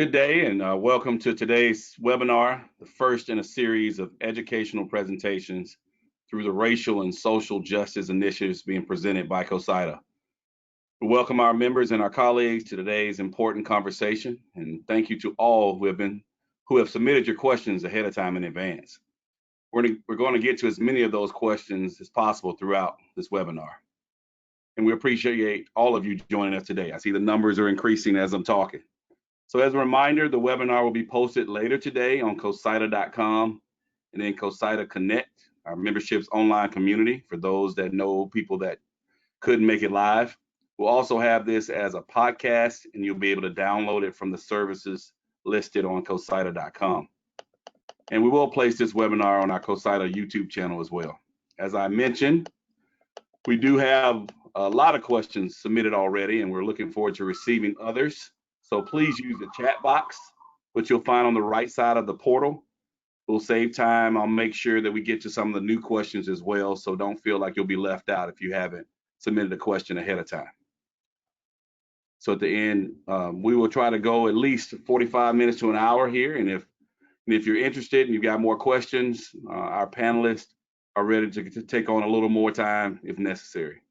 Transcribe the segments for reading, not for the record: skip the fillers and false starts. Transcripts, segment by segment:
Good day and welcome to today's webinar, the first in a series of educational presentations through the racial and social justice initiatives being presented by CoSIDA. We welcome our members and our colleagues to today's important conversation, and thank you to all who have submitted your questions ahead of time in advance. We're going to get to as many of those questions as possible throughout this webinar. And we appreciate all of you joining us today. I see the numbers are increasing as I'm talking. So as a reminder, the webinar will be posted later today on CoSIDA.com and then CoSIDA Connect, our membership's online community for those that know people that couldn't make it live. We'll also have this as a podcast and you'll be able to download it from the services listed on CoSIDA.com. And we will place this webinar on our CoSIDA YouTube channel as well. As I mentioned, we do have a lot of questions submitted already and we're looking forward to receiving others. So please use the chat box, which you'll find on the right side of the portal. We'll save time. I'll make sure that we get to some of the new questions as well. So don't feel like you'll be left out if you haven't submitted a question ahead of time. So at the end, we will try to go at least 45 minutes to an hour here. And if you're interested and you've got more questions, our panelists are ready to take on a little more time if necessary.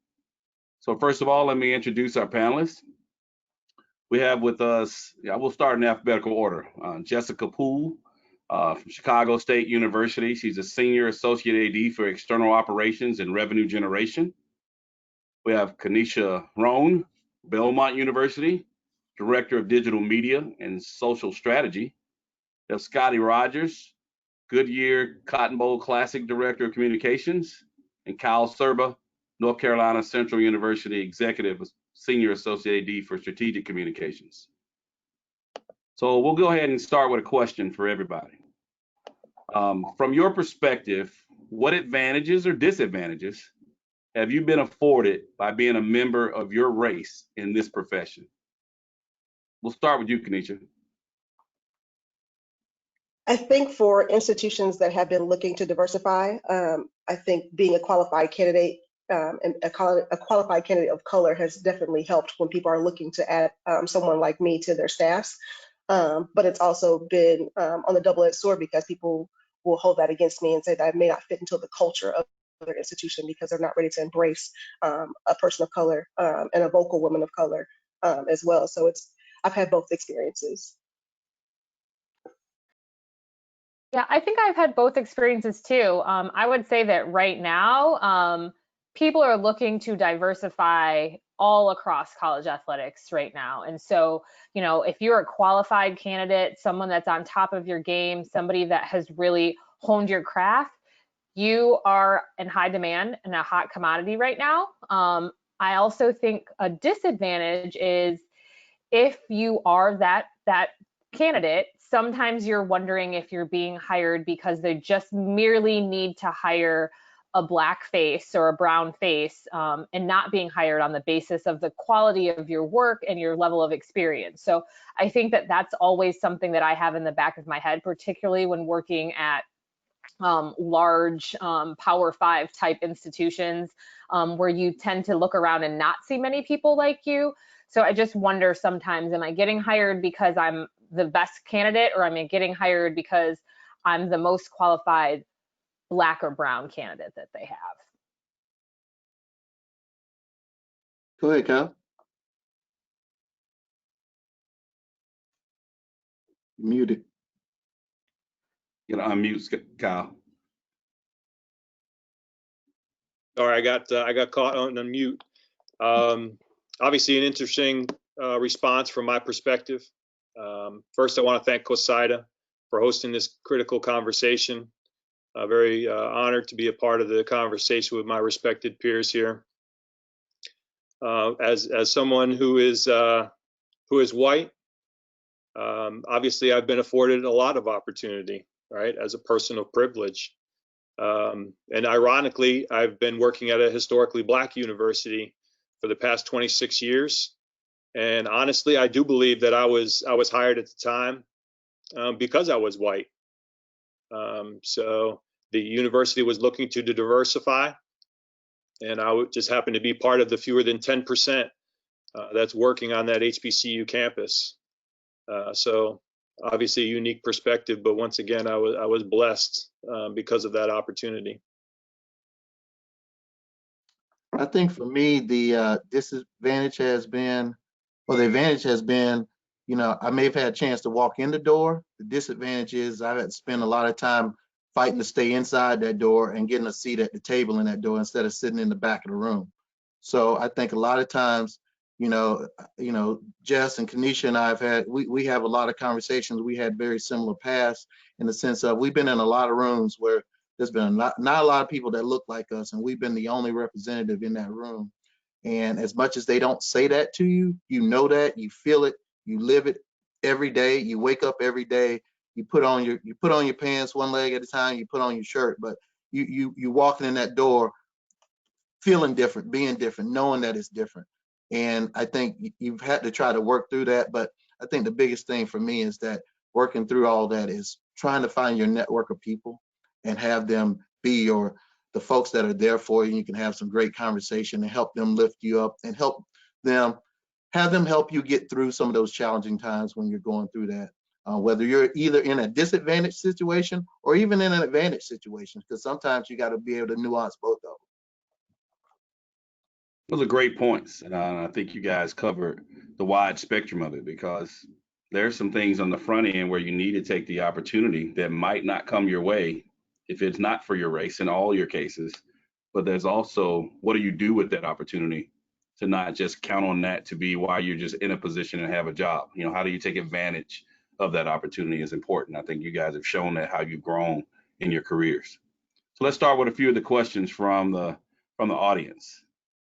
So first of all, let me introduce our panelists. We have with us, we'll start in alphabetical order. Jessica Poole from Chicago State University. She's a Senior Associate AD for External Operations and Revenue Generation. We have Kenisha Rhone, Belmont University, Director of Digital Media and Social Strategy. We have Scottie Rodgers, Goodyear Cotton Bowl Classic Director of Communications, and Serba, North Carolina Central University Executive Senior Associate AD for Strategic Communications. So we'll go ahead and start with a question for everybody. From your perspective, what advantages or disadvantages have you been afforded by being a member of your race in this profession? We'll start with you, Kenisha. I think for institutions that have been looking to diversify, I think being a qualified candidate and a qualified candidate of color has definitely helped when people are looking to add someone like me to their staffs. But it's also been on the double-edged sword because people will hold that against me and say that I may not fit into the culture of their institution because they're not ready to embrace a person of color and a vocal woman of color as well. So I've had both experiences. Yeah, I think I've had both experiences too. I would say that right now, people are looking to diversify all across college athletics right now. And so, you know, if you're a qualified candidate, someone that's on top of your game, somebody that has really honed your craft, you are in high demand and a hot commodity right now. I also think a disadvantage is if you are that candidate, sometimes you're wondering if you're being hired because they just merely need to hire a black face or a brown face and not being hired on the basis of the quality of your work and your level of experience. So I think that that's always something that I have in the back of my head, particularly when working at large Power 5 type institutions where you tend to look around and not see many people like you. So I just wonder sometimes, am I getting hired because I'm the best candidate, or am I getting hired because I'm the most qualified black or brown candidate that they have? Go ahead, Kyle. Muted. You know, unmute Kyle. Sorry, I got caught on mute. Obviously, an interesting response from my perspective. First, I want to thank CoSIDA for hosting this critical conversation. Very honored to be a part of the conversation with my respected peers here. As someone who is white, obviously I've been afforded a lot of opportunity, right, as a person of privilege. And ironically, I've been working at a historically black university for the past 26 years. And honestly, I do believe that I was hired at the time because I was white. So the university was looking to diversify, and I just happened to be part of the fewer than 10% that's working on that HBCU campus. So obviously a unique perspective, but once again, I was blessed because of that opportunity. I think for me, the disadvantage has been, or the advantage has been, I may have had a chance to walk in the door. The disadvantage is I've had to spend a lot of time fighting to stay inside that door and getting a seat at the table in that door instead of sitting in the back of the room. So I think a lot of times, Jess and Kenisha and I have had, we have a lot of conversations. We had very similar paths in the sense of we've been in a lot of rooms where there's been not a lot of people that look like us, and we've been the only representative in that room. And as much as they don't say that to you, you know that, you feel it, you live it every day. You wake up every day, you put on your pants one leg at a time, you put on your shirt, but you walking in that door feeling different, being different, knowing that it's different. And I think you've had to try to work through that. But I think the biggest thing for me is that working through all that is trying to find your network of people and have them be the folks that are there for you. And you can have some great conversation and help them lift you up and have them help you get through some of those challenging times when you're going through that. Whether you're either in a disadvantaged situation or even in an advantage situation, because sometimes you got to be able to nuance both of them. Those are great points, and I think you guys covered the wide spectrum of it, because there's some things on the front end where you need to take the opportunity that might not come your way if it's not for your race in all your cases. But there's also, what do you do with that opportunity to not just count on that to be why you're just in a position and have a job? How do you take advantage of that opportunity is important. I think you guys have shown that, how you've grown in your careers. So let's start with a few of the questions from the audience.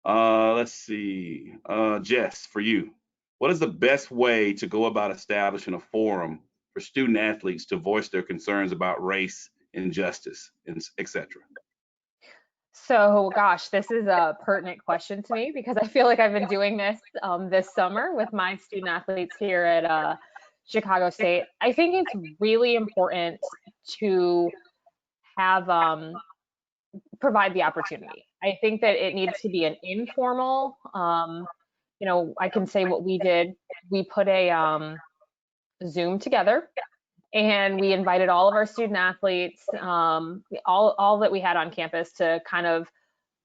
Let's see. Jess, for you, what is the best way to go about establishing a forum for student athletes to voice their concerns about race, injustice, etc.? So, gosh, this is a pertinent question to me because I feel like I've been doing this this summer with my student athletes here at Chicago State. I think it's really important to have provide the opportunity. I think that it needs to be an informal, I can say what we did. We put a Zoom together and we invited all of our student athletes, all that we had on campus, to kind of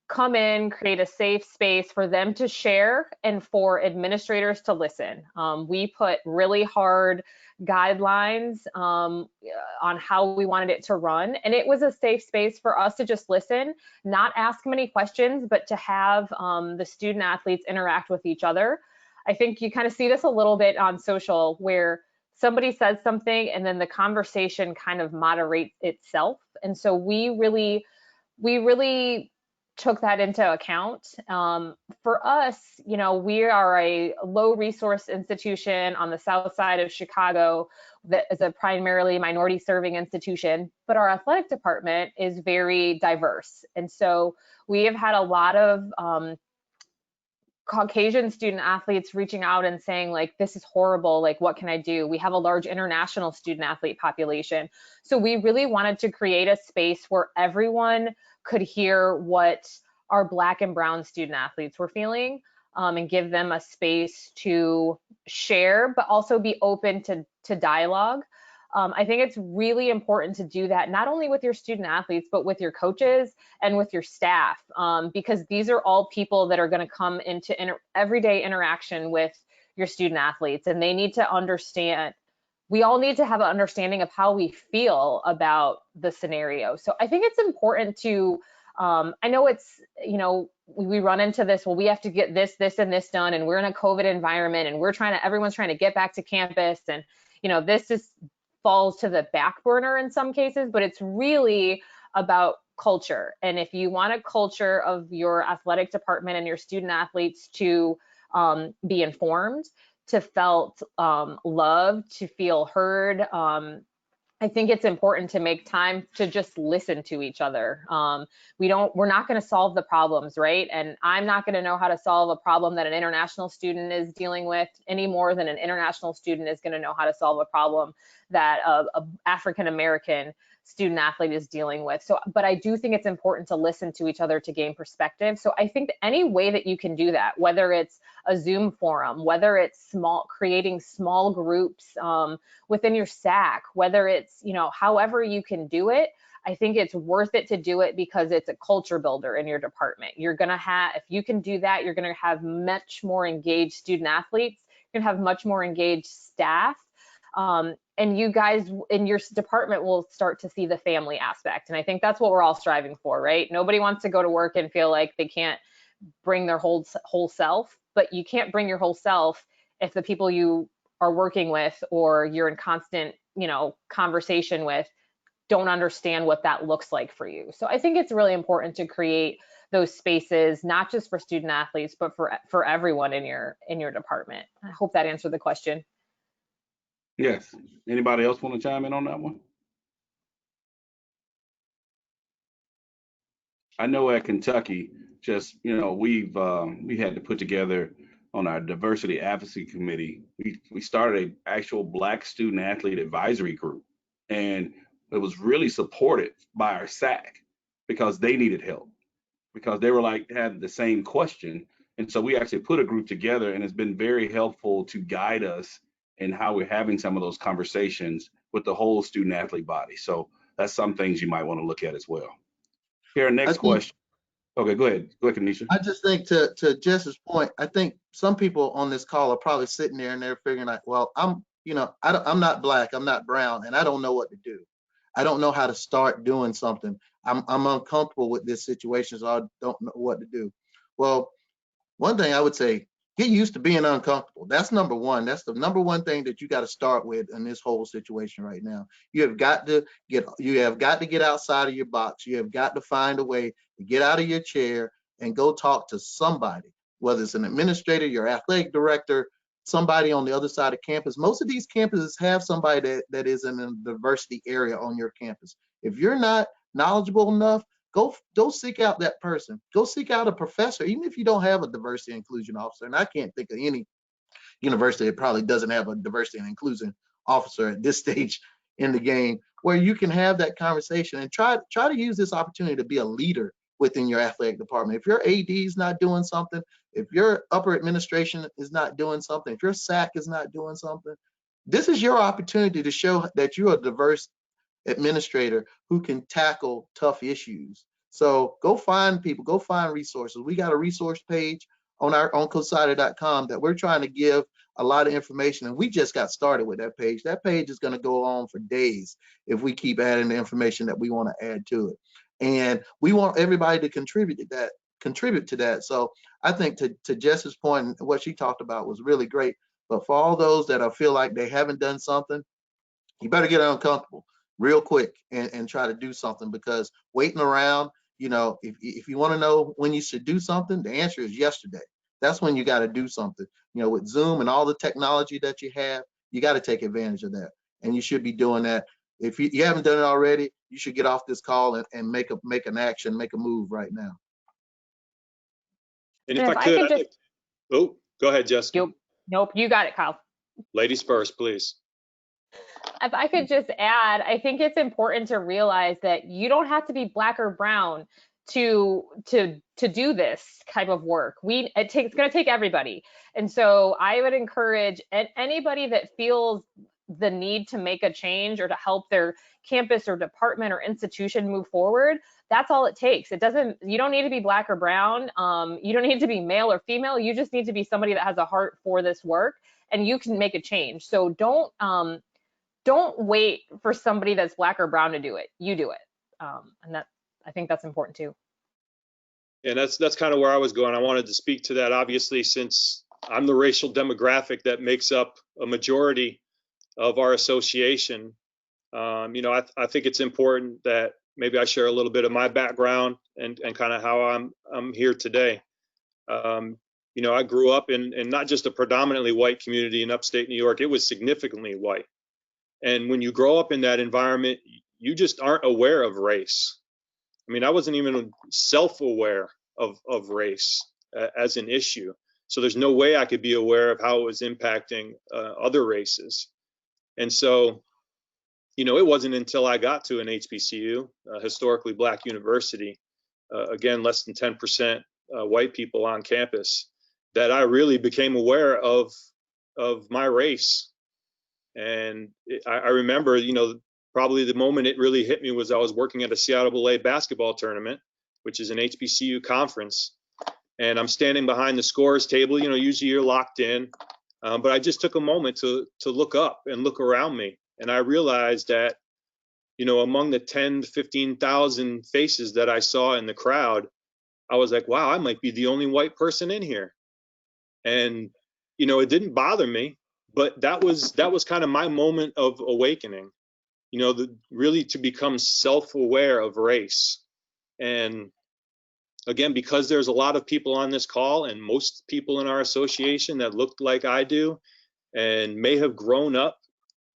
come in, create a safe space for them to share and for administrators to listen. We put really hard guidelines on how we wanted it to run, and it was a safe space for us to just listen, not ask many questions, but to have the student athletes interact with each other. I think you kind of see this a little bit on social, where somebody says something and then the conversation kind of moderates itself. And so we really took that into account. For us, we are a low resource institution on the south side of Chicago that is a primarily minority serving institution, but our athletic department is very diverse. And so we have had a lot of Caucasian student athletes reaching out and saying, like, this is horrible, like, what can I do? We have a large international student athlete population. So we really wanted to create a space where everyone could hear what our Black and brown student athletes were feeling, and give them a space to share, but also be open to dialogue. I think it's really important to do that, not only with your student athletes, but with your coaches and with your staff, because these are all people that are going to come into everyday interaction with your student athletes, and they need to understand. We all need to have an understanding of how we feel about the scenario. So I think it's important to, I know it's, we run into this, well, we have to get this, and this done, and we're in a COVID environment, and everyone's trying to get back to campus, and, this just falls to the back burner in some cases, but it's really about culture. And if you want a culture of your athletic department and your student athletes to be informed, to felt loved, to feel heard, I think it's important to make time to just listen to each other. We're not going to solve the problems, right? And I'm not going to know how to solve a problem that an international student is dealing with any more than an international student is going to know how to solve a problem that a African American student athlete is dealing with. So, but I do think it's important to listen to each other to gain perspective. So I think any way that you can do that, whether it's a Zoom forum, whether it's creating small groups within your SAC, whether it's, however you can do it, I think it's worth it to do it because it's a culture builder in your department. You're going to have, if you can do that, you're going to have much more engaged student athletes. You're going to have much more engaged staff. And you guys in your department will start to see the family aspect. And I think that's what we're all striving for, right? Nobody wants to go to work and feel like they can't bring their whole self, but you can't bring your whole self if the people you are working with or you're in constant, conversation with don't understand what that looks like for you. So I think it's really important to create those spaces, not just for student athletes, but for everyone in your department. I hope that answered the question. Yes. Anybody else want to chime in on that one? I know at Kentucky, just, we had to put together on our diversity advocacy committee, we started an actual Black student athlete advisory group. And it was really supported by our SAC because they needed help, because they were had the same question. And so we actually put a group together, and it's been very helpful to guide us in how we're having some of those conversations with the whole student athlete body. So that's some things you might want to look at as well. Here, next question. Okay, go ahead. Go ahead, Kenisha. I just think to Jess's point, I think some people on this call are probably sitting there and they're figuring like, well, I'm not Black, I'm not brown, and I don't know what to do. I don't know how to start doing something. I'm uncomfortable with this situation, so I don't know what to do. Well, one thing I would say, get used to being uncomfortable. That's number one. That's the number one thing that you got to start with in this whole situation right now. You have got to get outside of your box. You have got to find a way to get out of your chair and go talk to somebody, whether it's an administrator, your athletic director, somebody on the other side of campus. Most of these campuses have somebody that is in a diversity area on your campus. If you're not knowledgeable enough, go seek out that person. Go seek out a professor, even if you don't have a diversity and inclusion officer. And I can't think of any university that probably doesn't have a diversity and inclusion officer at this stage in the game, where you can have that conversation and try to use this opportunity to be a leader within your athletic department. If your AD is not doing something, if your upper administration is not doing something, if your SAC is not doing something, this is your opportunity to show that you're a diverse administrator who can tackle tough issues. So go find people, go find resources. We got a resource page on CoSIDA.com that we're trying to give a lot of information, and we just got started with that page. That page is going to go on for days if we keep adding the information that we want to add to it. And we want everybody to contribute to that. So I think to Jess's point, what she talked about was really great. But for all those that feel like they haven't done something, you better get uncomfortable real quick and try to do something, because waiting around, if you want to know when you should do something, the answer is yesterday. That's when you got to do something. With Zoom and all the technology that you have, you got to take advantage of that. And you should be doing that. If you haven't done it already, you should get off this call and make an action, make a move right now. And if I could, go ahead, Jessica. Nope, you got it, Kyle. Ladies first, please. If I could just add, I think it's important to realize that you don't have to be Black or brown to do this type of work. It's going to take everybody. And so I would encourage anybody that feels the need to make a change or to help their campus or department or institution move forward. That's all it takes. You don't need to be Black or brown. You don't need to be male or female. You just need to be somebody that has a heart for this work, and you can make a change. So don't wait for somebody that's Black or brown to do it. You do it. And I think that's important too. And that's kind of where I was going. I wanted to speak to that, obviously, since I'm the racial demographic that makes up a majority of our association. I think it's important that maybe I share a little bit of my background and kind of how I'm here today. I grew up in not just a predominantly white community in upstate New York. It was significantly white. And when you grow up in that environment, you just aren't aware of race. I mean, I wasn't even self-aware of race as an issue. So there's no way I could be aware of how it was impacting other races. And so you know, it wasn't until I got to an HBCU, historically black university, again, less than 10% white people on campus, that I really became aware of my race. And I remember, you know, probably the moment it really hit me was I was working at a Seattle A basketball tournament, which is an HBCU conference. And I'm standing behind the scorer's table, you know, usually you're locked in. But I just took a moment to look up and look around me. And I realized that, you know, among the 10 to 15,000 faces that I saw in the crowd, I was like, wow, I might be the only white person in here. And, you know, it didn't bother me, but that was kind of my moment of awakening, you know, really to become self-aware of race. And again, because there's a lot of people on this call and most people in our association that looked like I do and may have grown up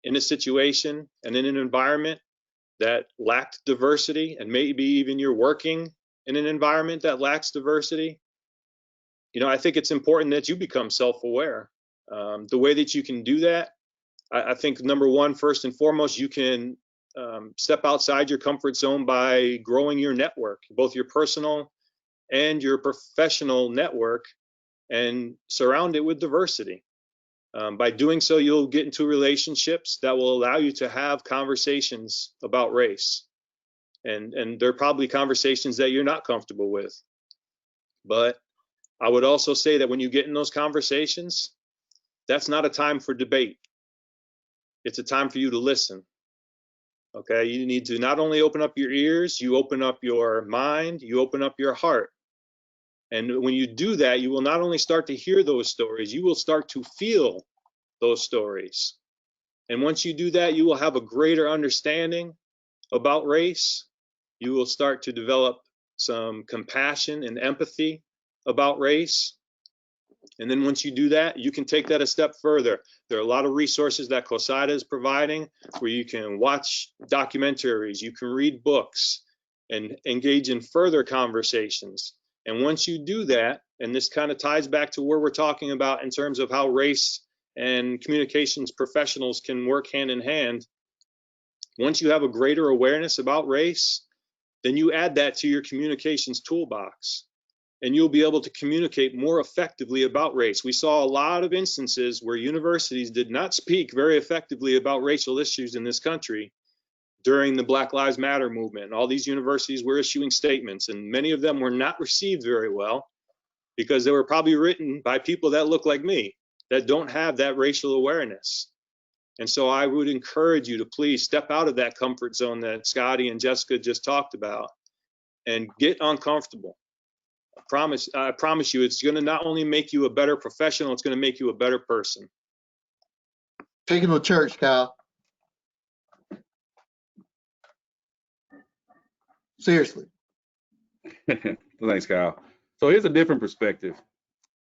in a situation and in an environment that lacked diversity, and maybe even you're working in an environment that lacks diversity, you know, I think it's important that you become self-aware. The way that you can do that, I think number one, first and foremost, you can step outside your comfort zone by growing your network, both your personal and your professional network, and surround it with diversity. By doing so, you'll get into relationships that will allow you to have conversations about race. And there are probably conversations that you're not comfortable with. But I would also say that when you get in those conversations, that's not a time for debate. It's a time for you to listen. Okay, you need to not only open up your ears, you open up your mind, you open up your heart. And when you do that, you will not only start to hear those stories, you will start to feel those stories. And once you do that, you will have a greater understanding about race. You will start to develop some compassion and empathy about race. And then once you do that, you can take that a step further. There are a lot of resources that CoSIDA is providing where you can watch documentaries, you can read books, and engage in further conversations. And once you do that, and this kind of ties back to where we're talking about in terms of how race and communications professionals can work hand in hand, once you have a greater awareness about race, then you add that to your communications toolbox, and you'll be able to communicate more effectively about race. We saw a lot of instances where universities did not speak very effectively about racial issues in this country during the Black Lives Matter movement. All these universities were issuing statements, and many of them were not received very well because they were probably written by people that look like me, that don't have that racial awareness. And so I would encourage you to please step out of that comfort zone that Scottie and Jessica just talked about and get uncomfortable. I promise you, it's going to not only make you a better professional, it's going to make you a better person. Take it to church, Kyle. Seriously. Thanks, Kyle. So here's a different perspective.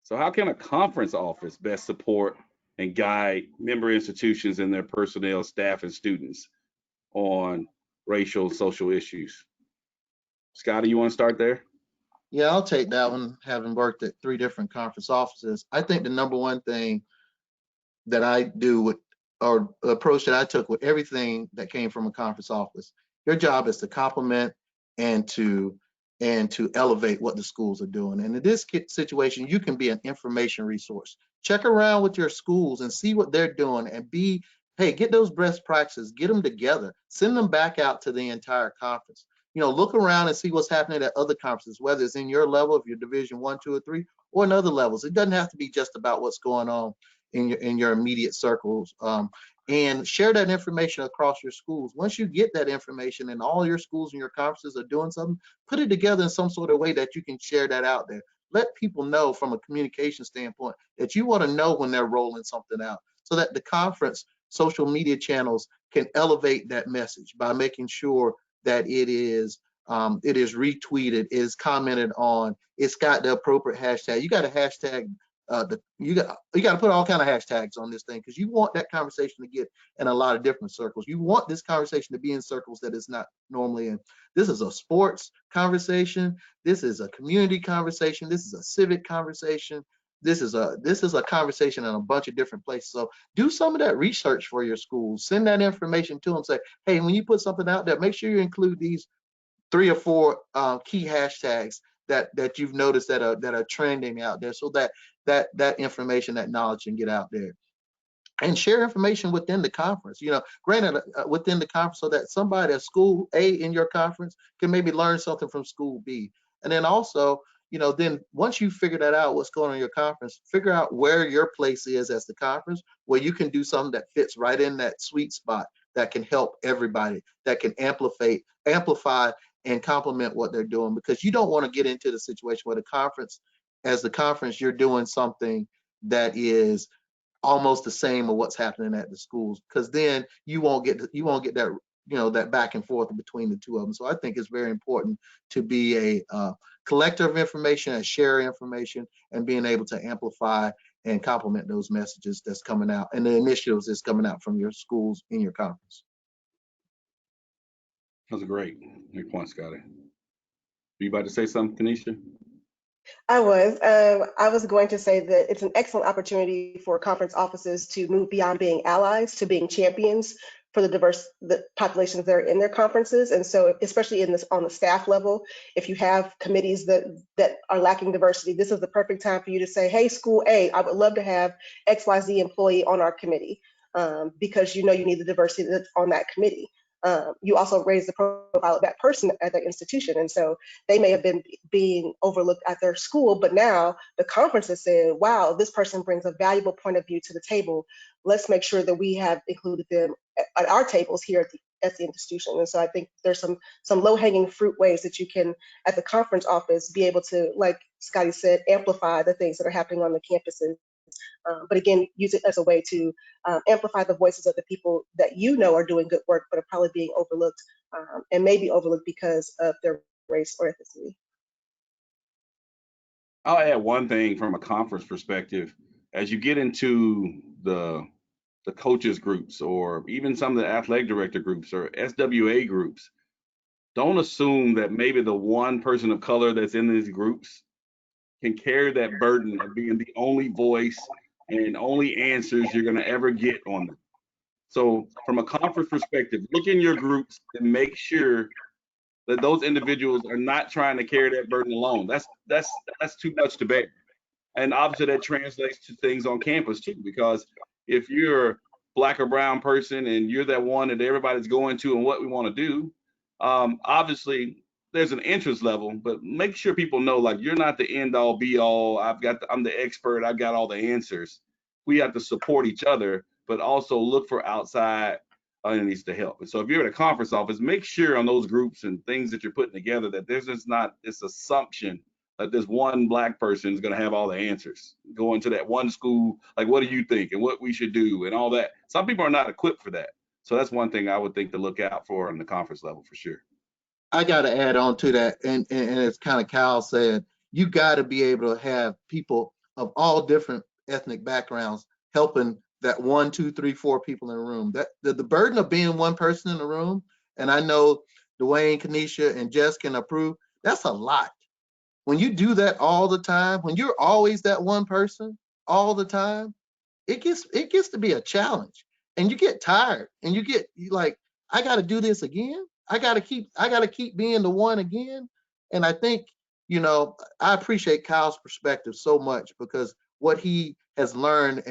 So how can a conference office best support and guide member institutions and their personnel, staff, and students on racial social issues? Scottie, you want to start there? Yeah, I'll take that one, having worked at 3 different conference offices. I think the number one thing that I do with, or approach that I took with everything that came from a conference office, your job is to complement and to elevate what the schools are doing. And in this situation, you can be an information resource. Check around with your schools and see what they're doing, and hey, get those best practices, get them together, send them back out to the entire conference. You know, look around and see what's happening at other conferences, whether it's in your level, if you're Division 1, 2, or 3, or in other levels. It doesn't have to be just about what's going on in your immediate circles, and share that information across your schools. Once you get that information and all your schools and your conferences are doing something, put it together in some sort of way that you can share that out there. Let people know from a communication standpoint that you want to know when they're rolling something out, so that the conference social media channels can elevate that message by making sure that it is retweeted, is commented on, it's got the appropriate hashtag. You got a hashtag. You got to put all kind of hashtags on this thing, because you want that conversation to get in a lot of different circles. You want this conversation to be in circles that it's not normally in. This is a sports conversation. This is a community conversation. This is a civic conversation. this is a conversation in a bunch of different places. So do some of that research for your school. Send that information to them. Say, hey, when you put something out there, make sure you include these 3 or 4 key hashtags that you've noticed that are trending out there, so that information, that knowledge can get out there. And share information within the conference, granted within the conference, so that somebody at school A in your conference can maybe learn something from school B. And then also, then once you figure that out, what's going on in your conference, figure out where your place is as the conference, where you can do something that fits right in that sweet spot that can help everybody, that can amplify and complement what they're doing. Because you don't want to get into the situation where as the conference, you're doing something that is almost the same of what's happening at the schools, because then you won't get that that back and forth between the two of them. So I think it's very important to be a collector of information and share information, and being able to amplify and complement those messages that's coming out and the initiatives that's coming out from your schools in your conference. That's a great point, Scottie. Are you about to say something, Kenisha? I was going to say that it's an excellent opportunity for conference offices to move beyond being allies to being champions for the populations that are in their conferences. And so, especially on the staff level, if you have committees that are lacking diversity, this is the perfect time for you to say, hey, school A, I would love to have XYZ employee on our committee, because you need the diversity that's on that committee. You also raise the profile of that person at that institution. And so they may have been being overlooked at their school, but now the conference has said, wow, this person brings a valuable point of view to the table. Let's make sure that we have included them at our tables here at the institution. And so I think there's some low-hanging fruit ways that you can, at the conference office, be able to, like Scottie said, amplify the things that are happening on the campuses. But again, use it as a way to amplify the voices of the people that are doing good work, but are probably being overlooked, and maybe overlooked because of their race or ethnicity. I'll add one thing from a conference perspective. As you get into the coaches groups, or even some of the athletic director groups or SWA groups, don't assume that maybe the one person of color that's in these groups can carry that burden of being the only voice and only answers you're going to ever get on them. So from a conference perspective, look in your groups and make sure that those individuals are not trying to carry that burden alone. That's too much to bear. And obviously that translates to things on campus too, because if you're a Black or brown person and you're that one that everybody's going to and what we want to do, obviously there's an interest level, but make sure people know, like, you're not the end all be all. I'm the expert. I've got all the answers. We have to support each other, but also look for outside entities to help. And so if you're at a conference office, make sure on those groups and things that you're putting together that there's just not this assumption that this one Black person is going to have all the answers. Going to that one school, like, what do you think and what we should do and all that. Some people are not equipped for that. So that's one thing I would think to look out for on the conference level for sure. I got to add on to that, and it's kind of Kyle said, you got to be able to have people of all different ethnic backgrounds helping that 1, 2, 3, 4 people in the room. That the burden of being one person in the room, and I know DeWayne, Kenisha, and Jess can approve, that's a lot. When you do that all the time, when you're always that one person all the time, it gets to be a challenge, and you get tired, and you like, I got to do this again. I got to keep being the one again. And I think, I appreciate Kyle's perspective so much, because what he has learned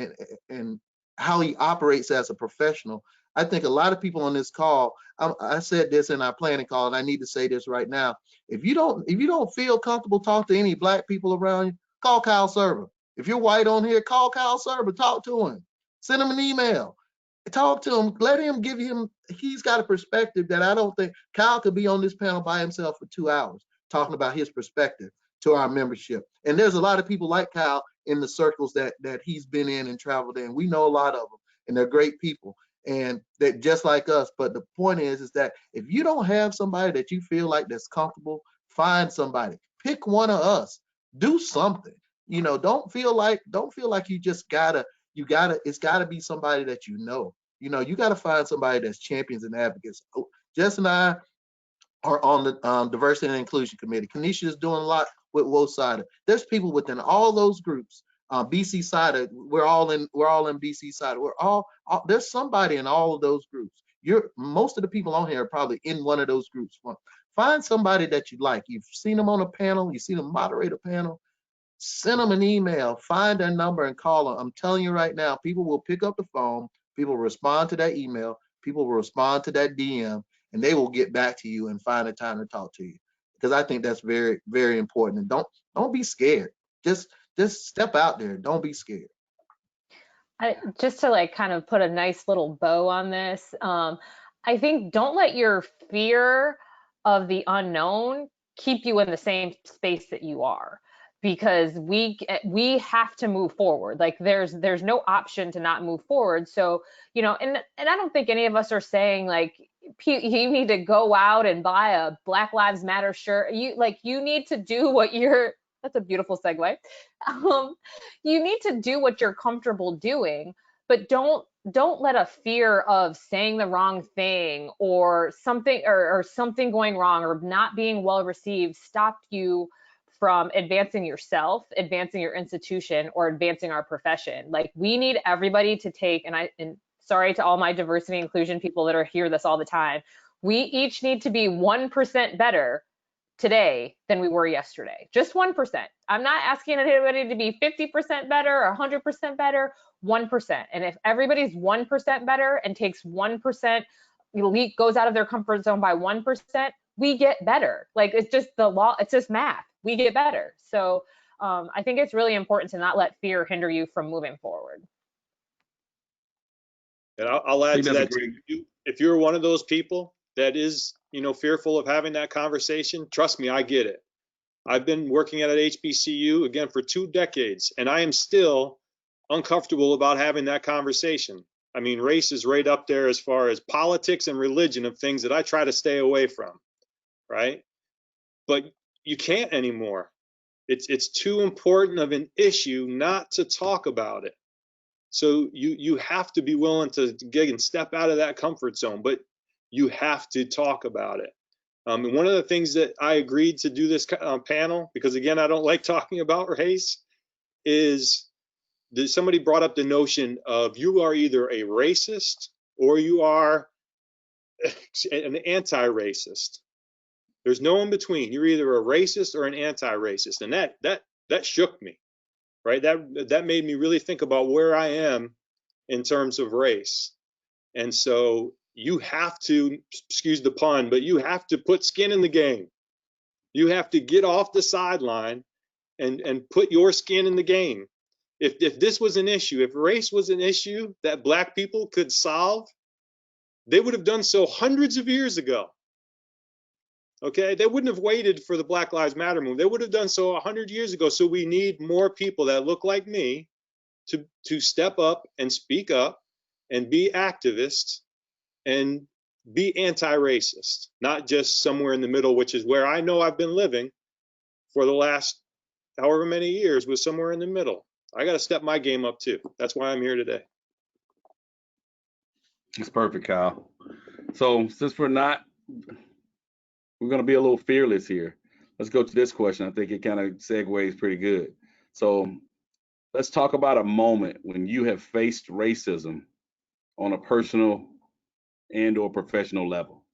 and how he operates as a professional. I think a lot of people on this call, I said this in our planning call, and I need to say this right now. If you don't feel comfortable talking to any Black people around you, call Kyle Serba. If you're white on here, call Kyle Serba, talk to him, send him an email, talk to him, let him give him, he's got a perspective that I don't think Kyle could be on this panel by himself for 2 hours talking about his perspective to our membership. And there's a lot of people like Kyle in the circles that he's been in and traveled in. We know a lot of them, and they're great people, and they're just like us. But the point is that if you don't have somebody that you feel like that's comfortable, find somebody, pick one of us, do something. Don't feel like you just it's gotta be somebody that you gotta find somebody that's champions and advocates. Jess and I are on the Diversity and Inclusion Committee. Kenisha is doing a lot with CoSIDA. There's people within all those groups BC CoSIDA, we're all in BC CoSIDA. We're all there's somebody in all of those groups. Most of the people on here are probably in one of those groups. Find somebody that you like. You've seen them on a panel, you've seen a moderator panel, send them an email, find their number and call them. I'm telling you right now, people will pick up the phone, people will respond to that email, people will respond to that DM, and they will get back to you and find a time to talk to you. Because I think that's very, very important. And don't be scared. Just step out there. Don't be scared. Just to like kind of put a nice little bow on this, I think don't let your fear of the unknown keep you in the same space that you are, because we have to move forward. Like there's no option to not move forward. So, you know, and I don't think any of us are saying like you need to go out and buy a Black Lives Matter shirt. You need to do what you're, that's a beautiful segue. You need to do what you're comfortable doing, but don't let a fear of saying the wrong thing or something or something going wrong or not being well received stop you from advancing yourself, advancing your institution, or advancing our profession. Like we need everybody to take, and sorry to all my diversity and inclusion people that are hear this all the time, we each need to be 1% better today than we were yesterday. Just 1%. I'm not asking anybody to be 50% better or 100% better, 1%. And if everybody's 1% better and takes 1%, goes out of their comfort zone by 1%, we get better. Like it's just the law, it's just math. We get better. So I think it's really important to not let fear hinder you from moving forward. And I'll add to that. If you're one of those people that is, you know, fearful of having that conversation, trust me, I get it. I've been working at an HBCU again for 2 decades, and I am still uncomfortable about having that conversation. I mean, race is right up there as far as politics and religion of things that I try to stay away from, right? But you can't anymore. It's too important of an issue not to talk about it. So you have to be willing to get and step out of that comfort zone, but you have to talk about it. And one of the things that I agreed to do this panel, because again, I don't like talking about race, is that somebody brought up the notion of you are either a racist or you are an anti-racist. There's no in between. You're either a racist or an anti-racist, and that shook me, right? That made me really think about where I am in terms of race. And so you have to, excuse the pun, but you have to put skin in the game. You have to get off the sideline and put your skin in the game. If this was an issue, if race was an issue that Black people could solve, they would have done so hundreds of years ago. Okay, they wouldn't have waited for the Black Lives Matter movement. They would have done so 100 years ago. So we need more people that look like me to step up and speak up and be activists and be anti-racist, not just somewhere in the middle, which is where I know I've been living for the last however many years, was somewhere in the middle. I got to step my game up too. That's why I'm here today. That's perfect, Kyle. So since we're going to be a little fearless here, let's go to this question. I think it kind of segues pretty good. So let's talk about a moment when you have faced racism on a personal and or professional level.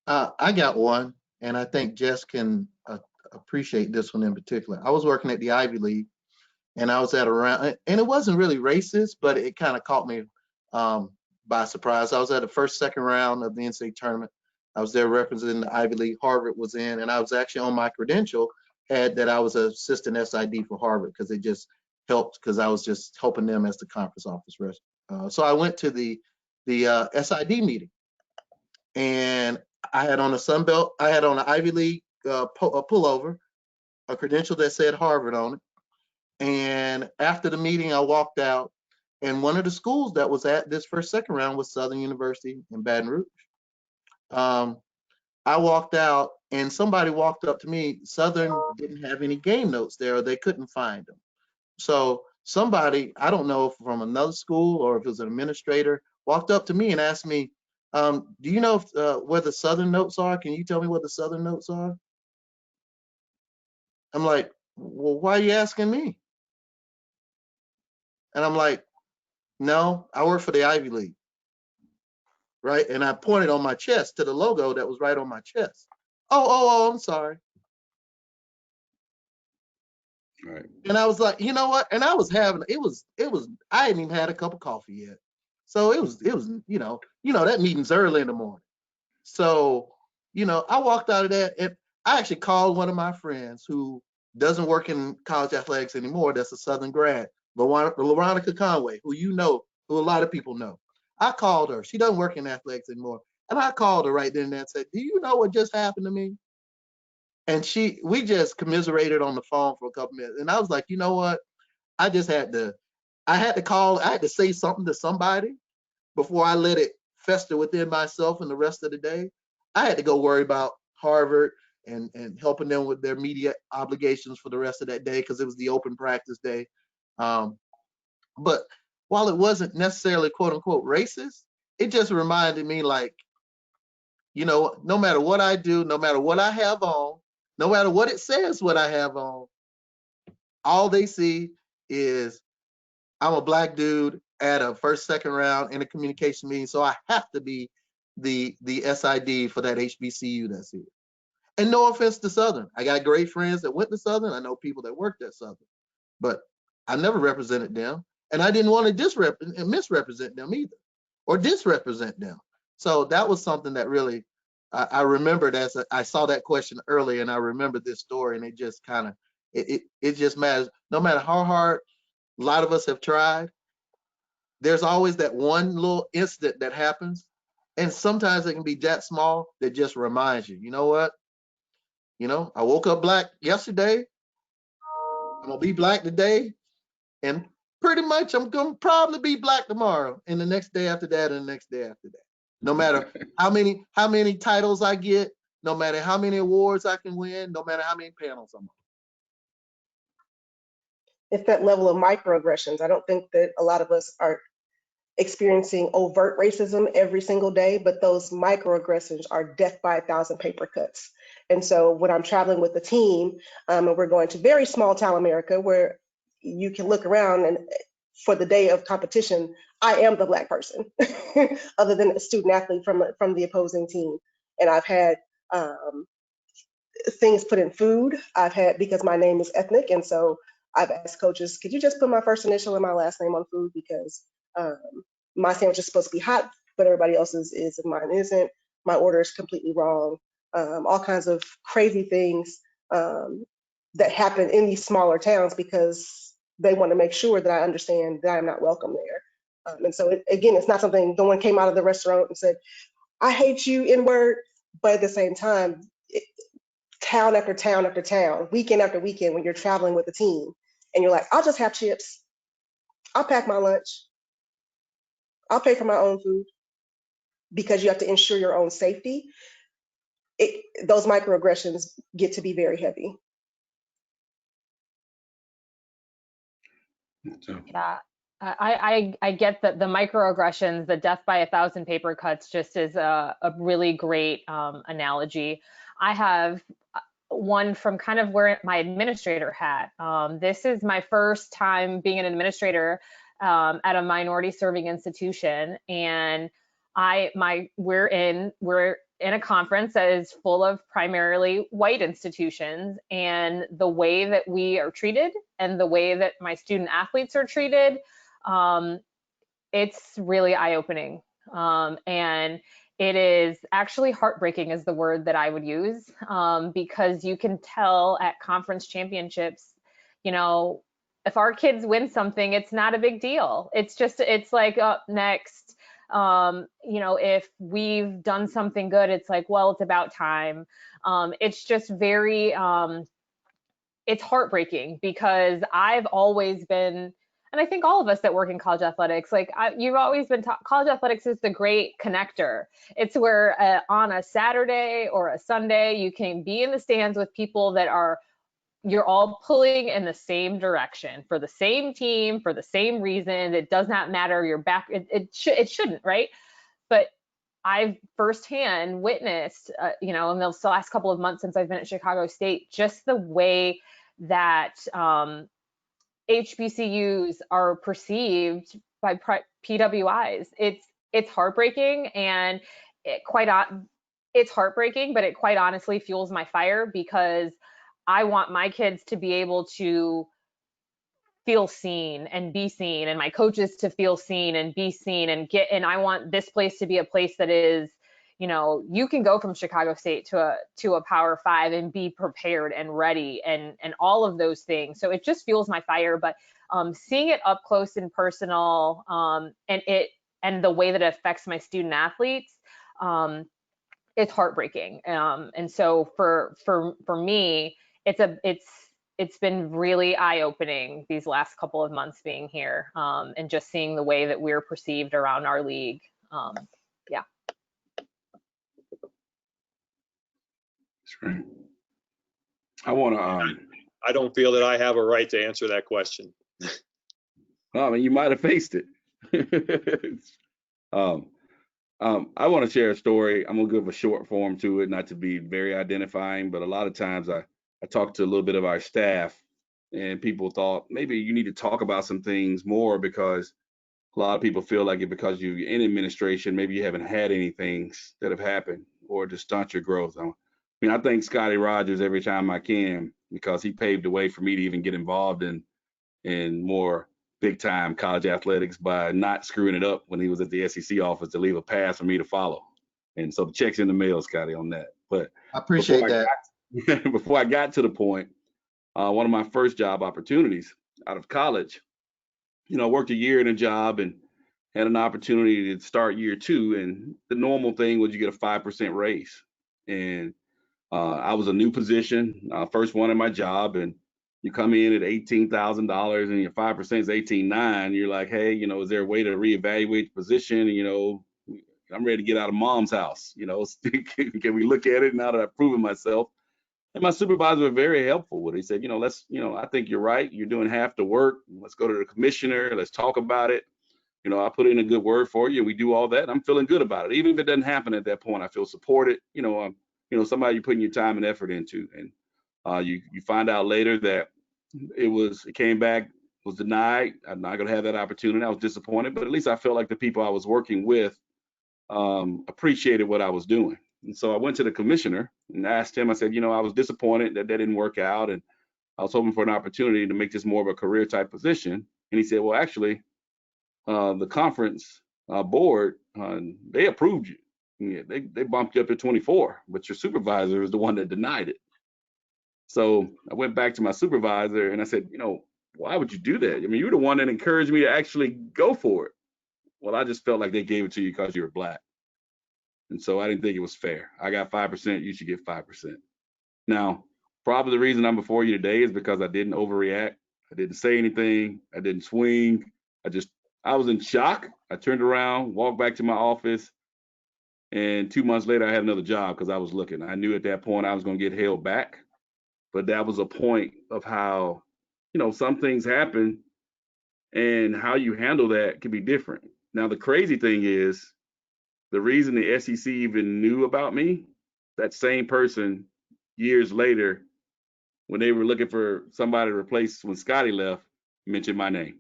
I got one, and I think Jess can appreciate this one in particular. I was working at the Ivy League, and I was at a round, and it wasn't really racist, but it kind of caught me by surprise. I was at the second round of the NCAA tournament. I was there representing the Ivy League. Harvard was in, and I was actually on my credential had that I was an assistant SID for Harvard because it just helped because I was just helping them as the conference officer. So I went to the SID meeting, and I had on a Sunbelt, I had on an Ivy League pullover, a credential that said Harvard on it. And after the meeting, I walked out, and one of the schools that was at this second round was Southern University in Baton Rouge. I walked out, and somebody walked up to me. Southern didn't have any game notes there, or they couldn't find them. So somebody, I don't know if from another school or if it was an administrator, walked up to me and asked me, do you know where the Southern notes are? Can you tell me what the Southern notes are? I'm like, well, why are you asking me? And I'm like, no, I work for the Ivy League. Right. And I pointed on my chest to the logo that was right on my chest. Oh, I'm sorry. Right. And I was like, you know what? And I was having, I hadn't even had a cup of coffee yet. So it was, that meeting's early in the morning. So, I walked out of that, and I actually called one of my friends who doesn't work in college athletics anymore. That's a Southern grad, Veronica Conway, who who a lot of people know. I called her. She doesn't work in athletics anymore. And I called her right then and there and said, do you know what just happened to me? And we just commiserated on the phone for a couple minutes. And I was like, you know what? I had to say something to somebody before I let it fester within myself and the rest of the day. I had to go worry about Harvard and helping them with their media obligations for the rest of that day, because it was the open practice day. But while it wasn't necessarily quote unquote racist, it just reminded me, like, no matter what I do, no matter what I have on, no matter what it says what I have on, all they see is I'm a Black dude at a first, second round in a communication meeting, so I have to be the SID for that HBCU that's here. And no offense to Southern. I got great friends that went to Southern. I know people that worked at Southern, but I never represented them. And I didn't want to misrepresent them either, or disrepresent them. So that was something that really, I remembered as I saw that question earlier, and I remembered this story, and it just kind of, it just matters. No matter how hard a lot of us have tried, there's always that one little incident that happens. And sometimes it can be that small that just reminds you, you know what? I woke up Black yesterday. I'm going to be Black today. And pretty much I'm going to probably be Black tomorrow, and the next day after that, and the next day after that. No matter how many titles I get, no matter how many awards I can win, no matter how many panels I'm on. It's that level of microaggressions. I don't think that a lot of us are experiencing overt racism every single day, but those microaggressions are death by 1,000 paper cuts. And so when I'm traveling with the team, and we're going to very small town America, where you can look around, and for the day of competition, I am the Black person, other than a student athlete from the opposing team. And I've had things put in food. I've had, because my name is ethnic, and so I've asked coaches, could you just put my first initial and my last name on food, because my sandwich is supposed to be hot, but everybody else's is and mine isn't. My order is completely wrong. All kinds of crazy things that happen in these smaller towns, because they want to make sure that I understand that I'm not welcome there. And so, again, it's not something, no one came out of the restaurant and said, I hate you, N-word, but at the same time, town after town after town, weekend after weekend, when you're traveling with a team, and you're like, I'll just have chips. I'll pack my lunch. I'll pay for my own food, because you have to ensure your own safety. Those microaggressions get to be very heavy. Yeah, I get that the microaggressions, the death by 1,000 paper cuts, just is a really great analogy. I have one from kind of where my administrator hat. This is my first time being an administrator at a minority serving institution, and we're in a conference that is full of primarily white institutions, and the way that we are treated and the way that my student athletes are treated, it's really eye-opening. And it is actually heartbreaking is the word that I would use, because you can tell at conference championships, if our kids win something, it's not a big deal. It's like up next. If we've done something good, it's like, well, it's about time. It's just very, it's heartbreaking, because I've always been, and I think all of us that work in college athletics, you've always been taught college athletics is the great connector. It's where on a Saturday or a Sunday, you can be in the stands with people that you're all pulling in the same direction for the same team, for the same reason. It does not matter your back. It shouldn't, right? But I've firsthand witnessed, in the last couple of months since I've been at Chicago State, just the way that HBCUs are perceived by PWIs. It's heartbreaking, and it's heartbreaking, but it quite honestly fuels my fire, because I want my kids to be able to feel seen and be seen, and my coaches to feel seen and be seen, and I want this place to be a place that is, you know, you can go from Chicago State to a Power 5 and be prepared and ready and all of those things. So it just fuels my fire. But seeing it up close and personal, and the way that it affects my student athletes, it's heartbreaking. And so for me, it's been really eye-opening these last couple of months being here, and just seeing the way that we're perceived around our league. Yeah. That's great. I want to. I don't feel that I have a right to answer that question. I mean, you might have faced it. I want to share a story. I'm gonna give a short form to it, not to be very identifying, but a lot of times I talked to a little bit of our staff, and people thought maybe you need to talk about some things more, because a lot of people feel like because you're in administration, maybe you haven't had any things that have happened or to stunt your growth. I mean, I thank Scottie Rodgers every time I can, because he paved the way for me to even get involved in more big time college athletics by not screwing it up when he was at the SEC office, to leave a path for me to follow. And so the check's in the mail, Scottie, on that. But I appreciate that. Before I got to the point, one of my first job opportunities out of college, you know, I worked a year in a job and had an opportunity to start year 2. And the normal thing was you get a 5% raise. And I was a new position, first one in my job, and you come in at $18,000 and your 5% is $18,900. You're like, hey, you know, is there a way to reevaluate the position? You know, I'm ready to get out of mom's house. You know, can we look at it now that I've proven myself? And my supervisor was very helpful with it. He said, you know, I think you're right. You're doing half the work. Let's go to the commissioner. Let's talk about it. You know, I put in a good word for you. We do all that. I'm feeling good about it. Even if it doesn't happen at that point, I feel supported. You know, somebody you're putting your time and effort into. And you find out later that it came back, was denied. I'm not going to have that opportunity. I was disappointed, but at least I felt like the people I was working with appreciated what I was doing. And so I went to the commissioner and asked him, I said, you know, I was disappointed that didn't work out, and I was hoping for an opportunity to make this more of a career type position. And he said, well, actually, the conference board, they approved you. Yeah, they bumped you up to 24, but your supervisor is the one that denied it. So I went back to my supervisor and I said, you know, why would you do that? I mean, you're the one that encouraged me to actually go for it. Well, I just felt like they gave it to you because you were black. And so I didn't think it was fair. I got 5%, you should get 5%. Now, probably the reason I'm before you today is because I didn't overreact. I didn't say anything. I didn't swing. I was in shock. I turned around, walked back to my office, and 2 months later, I had another job because I was looking. I knew at that point I was going to get held back, but that was a point of how, you know, some things happen and how you handle that can be different. Now, the crazy thing is, the reason the SEC even knew about me, that same person years later, when they were looking for somebody to replace when Scottie left, mentioned my name.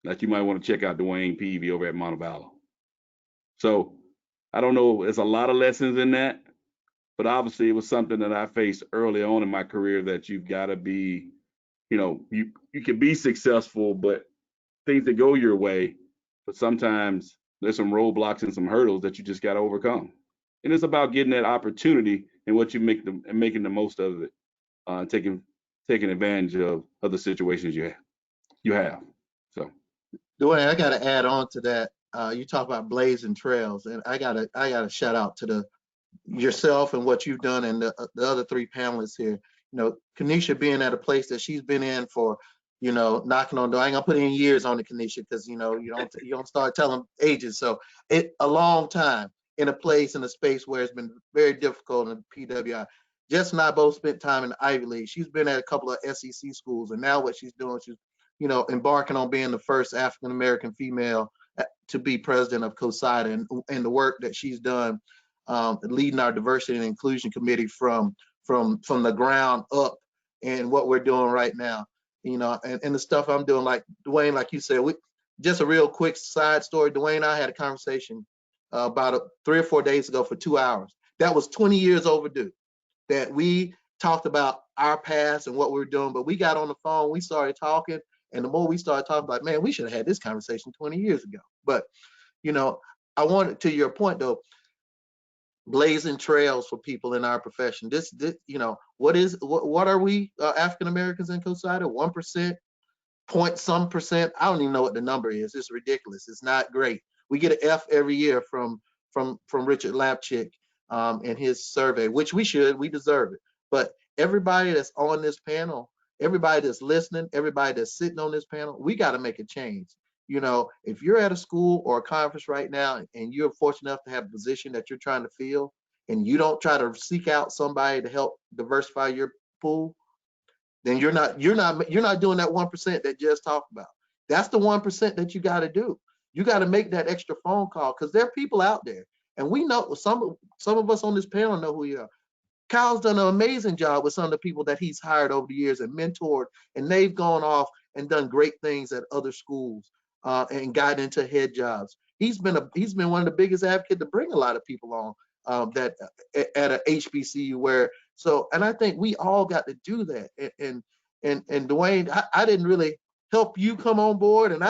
Like, you might want to check out DeWayne Peevy over at Montevallo. So I don't know, there's a lot of lessons in that, but obviously it was something that I faced early on in my career, that you've got to be, you know, you can be successful, but things that go your way, but sometimes there's some roadblocks and some hurdles that you just got to overcome. And it's about getting that opportunity and what you make them and making the most of it, taking advantage of the situations you have. So, DeWayne, I got to add on to that. You talk about blazing trails, and I gotta shout out to yourself and what you've done, and the other 3 panelists here. You know, Kenisha being at a place that she's been in for, you know, knocking on door. I ain't gonna put any years on the Kenisha, because you know you don't start telling ages. So a long time in a place, in a space where it's been very difficult in PWI. Jess and I both spent time in the Ivy League. She's been at a couple of SEC schools, and now what she's doing, she's, you know, embarking on being the first African American female to be president of CoSIDA, and the work that she's done, leading our diversity and inclusion committee from the ground up, and what we're doing right now, you know, and the stuff I'm doing, like DeWayne, like you said, just a real quick side story. DeWayne and I had a conversation about 3 or 4 days ago for 2 hours. That was 20 years overdue, that we talked about our past and what we were doing, but we got on the phone, we started talking, and the more we started talking, like, man, we should have had this conversation 20 years ago. But, you know, I wanted, to your point though, blazing trails for people in our profession. This you know, what are we African Americans in CoSIDA? 1%, point some percent. I don't even know what the number is. It's ridiculous. It's not great. We get an F every year from Richard Lapchick in his survey, which we deserve it. But everybody that's on this panel, everybody that's listening, everybody that's sitting on this panel, we got to make a change. You know, if you're at a school or a conference right now and you're fortunate enough to have a position that you're trying to fill, and you don't try to seek out somebody to help diversify your pool, then you're not doing that 1% that Jess talked about. That's the 1% that you got to do. You got to make that extra phone call, because there are people out there, and we know some of us on this panel know who you are. Kyle's done an amazing job with some of the people that he's hired over the years and mentored, and they've gone off and done great things at other schools and gotten into head jobs. He's been one of the biggest advocates to bring a lot of people on that at a HBCU where. So, and I think we all got to do that. And DeWayne, I didn't really help you come on board, and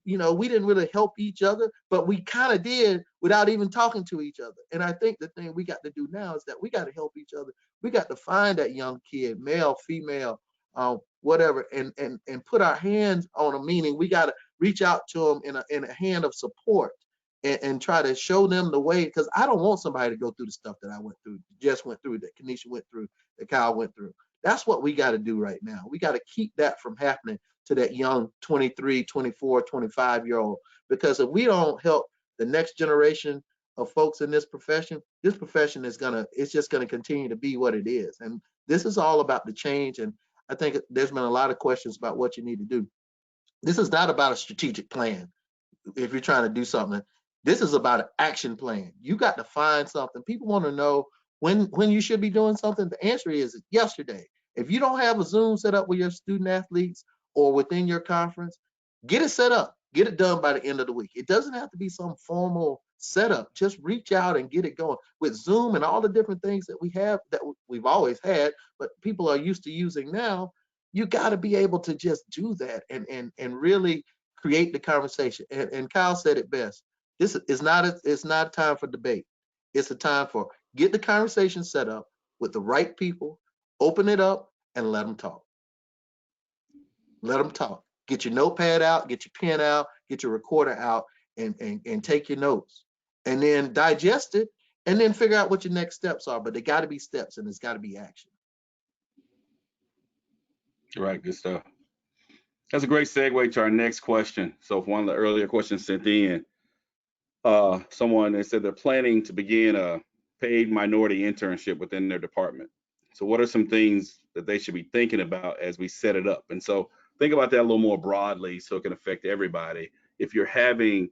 we didn't really help each other, but we kind of did without even talking to each other. And I think the thing we got to do now is that we got to help each other. We got to find that young kid, male, female, whatever, and put our hands on them. Meaning we got to reach out to them in a hand of support and try to show them the way. Because I don't want somebody to go through the stuff that I went through, Jess went through, that Kenisha went through, that Kyle went through. That's what we got to do right now. We got to keep that from happening to that young 23, 24, 25-year-old. Because if we don't help the next generation of folks in this profession is just gonna continue to be what it is. And this is all about the change. And I think there's been a lot of questions about what you need to do. This is not about a strategic plan. If you're trying to do something, this is about an action plan. You got to find something. People want to know when you should be doing something. The answer is yesterday. If you don't have a Zoom set up with your student athletes or within your conference, get it set up. Get it done by the end of the week. It doesn't have to be some formal setup. Just reach out and get it going. With Zoom and all the different things that we have, that we've always had, but people are used to using now, you got to be able to just do that and really create the conversation. And Kyle said it best. This is it's not a time for debate. It's a time for get the conversation set up with the right people, open it up, and let them talk. Let them talk. Get your notepad out, get your pen out, get your recorder out, and take your notes. And then digest it, and then figure out what your next steps are. But they got to be steps, and it's got to be action. Right, good stuff. That's a great segue to our next question. So for one of the earlier questions sent in, someone that said they're planning to begin a paid minority internship within their department. So what are some things that they should be thinking about as we set it up? And so think about that a little more broadly so it can affect everybody. If you're having,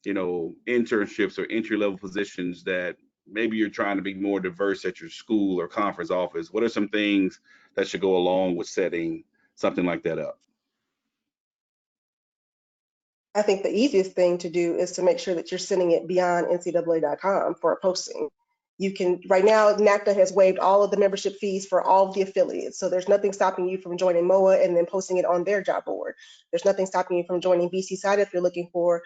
internships or entry-level positions that maybe you're trying to be more diverse at your school or conference office, what are some things that should go along with setting something like that up? I think the easiest thing to do is to make sure that you're sending it beyond ncaa.com for a posting. You can, right now, NACDA has waived all of the membership fees for all of the affiliates. So there's nothing stopping you from joining MOA and then posting it on their job board. There's nothing stopping you from joining BC-SIDA if you're looking for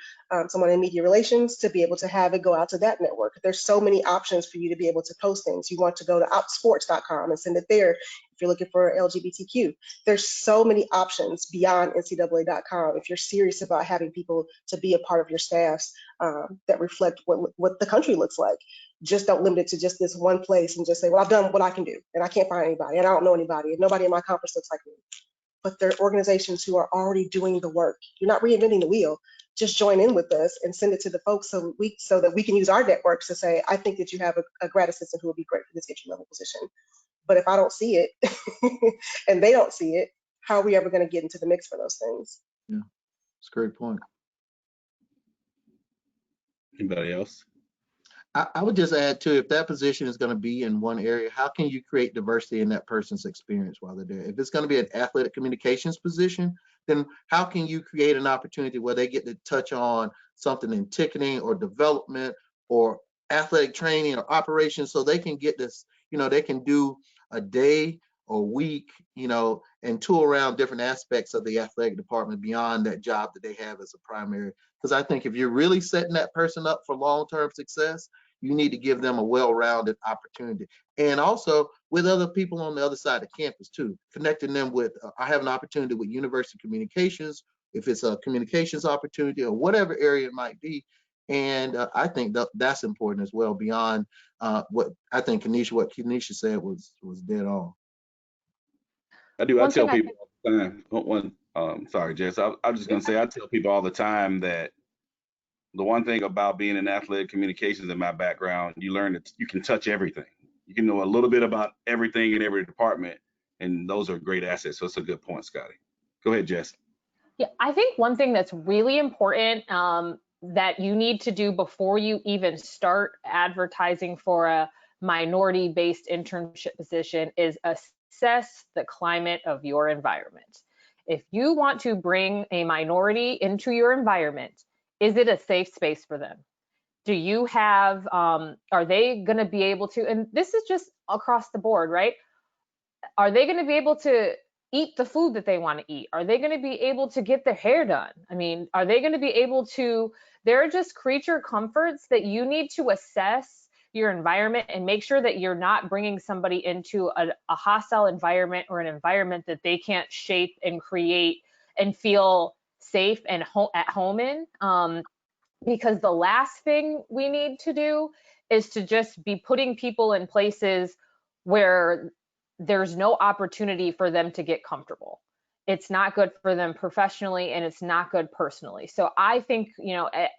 someone in media relations to be able to have it go out to that network. There's so many options for you to be able to post things. You want to go to outsports.com and send it there if you're looking for LGBTQ. There's so many options beyond ncaa.com if you're serious about having people to be a part of your staffs that reflect what the country looks like. Just don't limit it to just this one place and just say, well, I've done what I can do and I can't find anybody and I don't know anybody and nobody in my conference looks like me. But there are organizations who are already doing the work. You're not reinventing the wheel. Just join in with us and send it to the folks so that we can use our networks to say, I think that you have a grad assistant who would be great for this entry-level position. But if I don't see it and they don't see it, how are we ever going to get into the mix for those things? Yeah, it's a great point. Anybody else? I would just add too, if that position is going to be in one area, how can you create diversity in that person's experience while they're there? If it's going to be an athletic communications position, then how can you create an opportunity where they get to touch on something in ticketing or development or athletic training or operations, so they can get this, they can do a day or week, and tour around different aspects of the athletic department beyond that job that they have as a primary. Because I think if you're really setting that person up for long-term success, you need to give them a well-rounded opportunity. And also with other people on the other side of campus too, connecting them with, I have an opportunity with university communications, if it's a communications opportunity or whatever area it might be. And I think that's important as well, beyond what I think what Kenisha said was dead on. I do. I One tell thing I people all the time. Sorry, Jess. I'm just gonna say I tell people all the time that the one thing about being in athletic communications in my background, you learn that you can touch everything. You can know a little bit about everything in every department, and those are great assets. So it's a good point, Scottie. Go ahead, Jess. Yeah, I think one thing that's really important that you need to do before you even start advertising for a minority-based internship position is assess the climate of your environment. If you want to bring a minority into your environment, is it a safe space for them? Do you have, are they going to be able to, and this is just across the board, right? Are they going to be able to eat the food that they want to eat? Are they going to be able to get their hair done? I mean, are they going to be able to, there are just creature comforts that you need to assess your environment and make sure that you're not bringing somebody into a hostile environment or an environment that they can't shape and create and feel safe and at home in. Because the last thing we need to do is to just be putting people in places where there's no opportunity for them to get comfortable. It's not good for them professionally, and it's not good personally. So I think,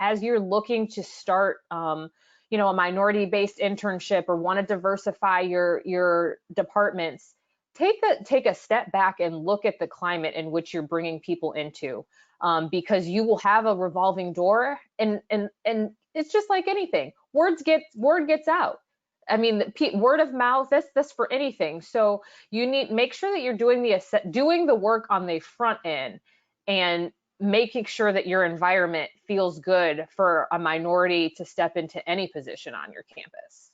as you're looking to start, a minority-based internship or want to diversify your departments, take a step back and look at the climate in which you're bringing people into. Because you will have a revolving door, and it's just like anything. Word gets out. I mean, word of mouth. That's for anything. So you need make sure that you're doing the work on the front end and making sure that your environment feels good for a minority to step into any position on your campus.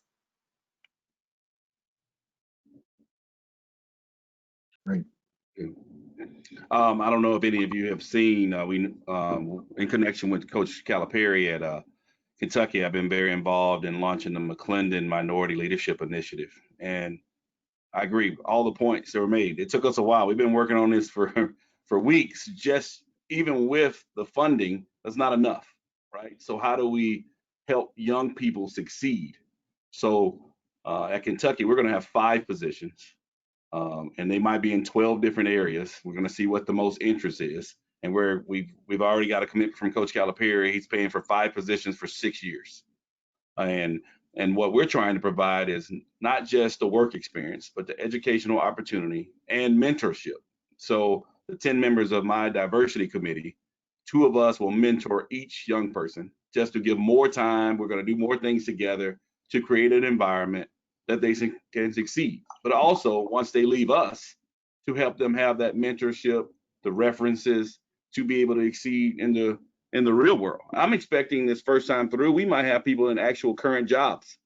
Right. I don't know if any of you have seen, in connection with Coach Calipari at Kentucky, I've been very involved in launching the McClendon Minority Leadership Initiative. And I agree, all the points that were made. It took us a while. We've been working on this for weeks. Just even with the funding, that's not enough, right? So how do we help young people succeed? So at Kentucky, we're going to have 5 positions. And they might be in 12 different areas. We're going to see what the most interest is. And we've already got a commitment from Coach Calipari. He's paying for 5 positions for 6 years. And what we're trying to provide is not just the work experience, but the educational opportunity and mentorship. So the 10 members of my diversity committee, 2 of us will mentor each young person just to give more time. We're going to do more things together to create an environment that they can succeed. But also, once they leave us, to help them have that mentorship, the references to be able to exceed in the real world. I'm expecting this first time through, we might have people in actual current jobs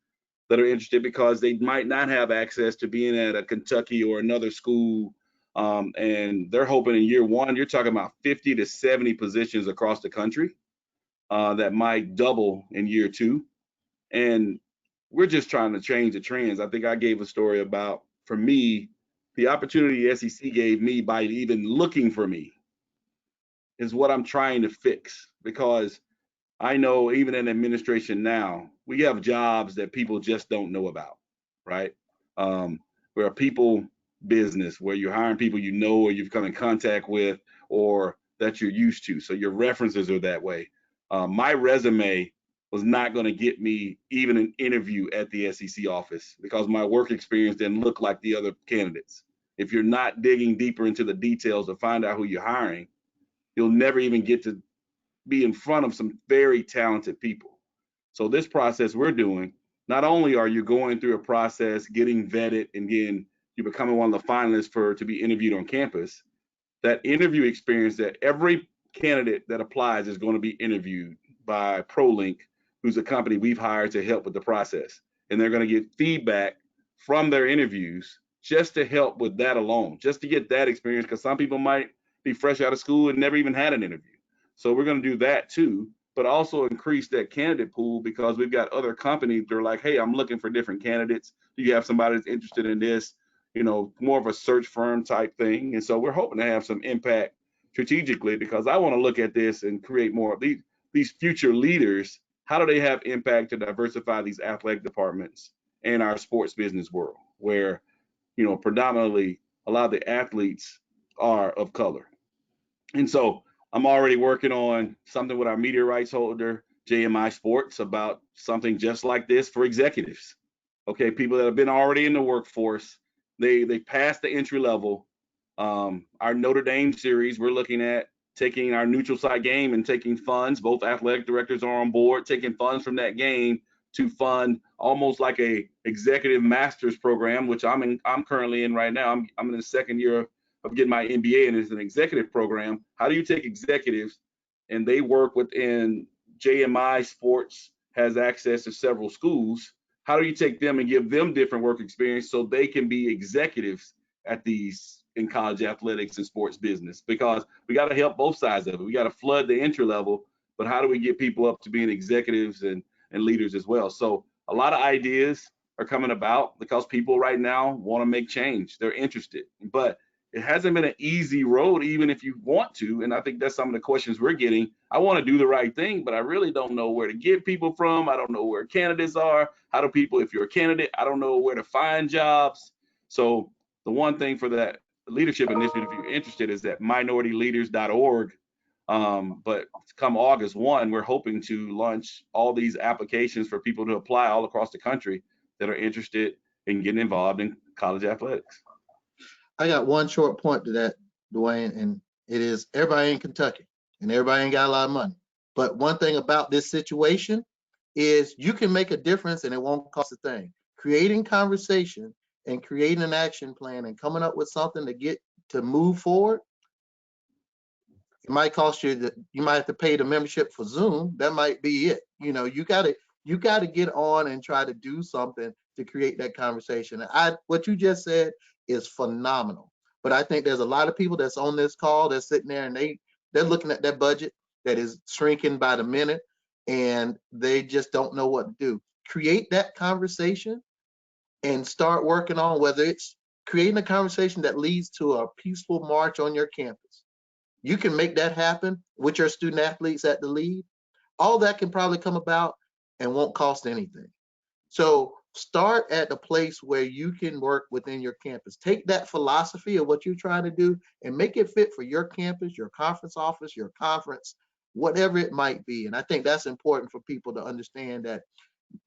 that are interested because they might not have access to being at a Kentucky or another school. And they're hoping in year 1, you're talking about 50 to 70 positions across the country that might double in year 2. And we're just trying to change the trends. I think I gave a story about, for me, the opportunity the SEC gave me by even looking for me is what I'm trying to fix, because I know even in administration now, we have jobs that people just don't know about, right? We're a people business where you're hiring people you know or you've come in contact with or that you're used to. So your references are that way. My resume was not going to get me even an interview at the SEC office because my work experience didn't look like the other candidates. If you're not digging deeper into the details to find out who you're hiring, you'll never even get to be in front of some very talented people. So this process we're doing not only are you going through a process, getting vetted, and then you're becoming one of the finalists to be interviewed on campus, that interview experience that every candidate that applies is going to be interviewed by ProLink, who's a company we've hired to help with the process. And they're going to get feedback from their interviews just to help with that alone, just to get that experience, because some people might be fresh out of school and never even had an interview. So we're going to do that too, but also increase that candidate pool, because we've got other companies that are like, hey, I'm looking for different candidates. Do you have somebody that's interested in this? You know, more of a search firm type thing. And so we're hoping to have some impact strategically, because I want to look at this and create more of these future leaders. How do they have impact to diversify these athletic departments in our sports business world, where, you know, predominantly a lot of the athletes are of color? And so I'm already working on something with our media rights holder, JMI Sports, about something just like this for executives. Okay, people that have been already in the workforce, they passed the entry level. Our Notre Dame series, we're looking at taking our neutral site game and taking funds. Both athletic directors are on board, taking funds from that game to fund almost like a executive master's program, which I'm currently in right now. I'm in the second year of getting my MBA, and it's an executive program. How do you take executives and they work within JMI Sports, has access to several schools? How do you take them and give them different work experience so they can be executives at these in college athletics and sports business? Because we got to help both sides of it. We got to flood the entry level, but how do we get people up to being executives and leaders as well? So a lot of ideas are coming about because people right now want to make change. They're interested, but it hasn't been an easy road, even if you want to. And I think that's some of the questions we're getting. I want to do the right thing, but I really don't know where to get people from. I don't know where candidates are. How do people, if you're a candidate, I don't know where to find jobs. So the one thing for that leadership initiative, if you're interested, is at minorityleaders.org. But come August 1, we're hoping to launch all these applications for people to apply all across the country that are interested in getting involved in college athletics. I got one short point to that, DeWayne, and it is everybody in Kentucky and everybody ain't got a lot of money. But one thing about this situation is you can make a difference and it won't cost a thing. Creating conversation and creating an action plan and coming up with something to move forward, it might cost you you might have to pay the membership for Zoom. That might be it. You know, you gotta get on and try to do something to create that conversation. What you just said is phenomenal. But I think there's a lot of people that's on this call that's sitting there and they're looking at that budget that is shrinking by the minute and they just don't know what to do. Create that conversation and start working on whether it's creating a conversation that leads to a peaceful march on your campus. You can make that happen with your student athletes at the lead. All that can probably come about and won't cost anything. So start at the place where you can work within your campus. Take that philosophy of what you're trying to do and make it fit for your campus, your conference office, your conference, whatever it might be. And I think that's important for people to understand that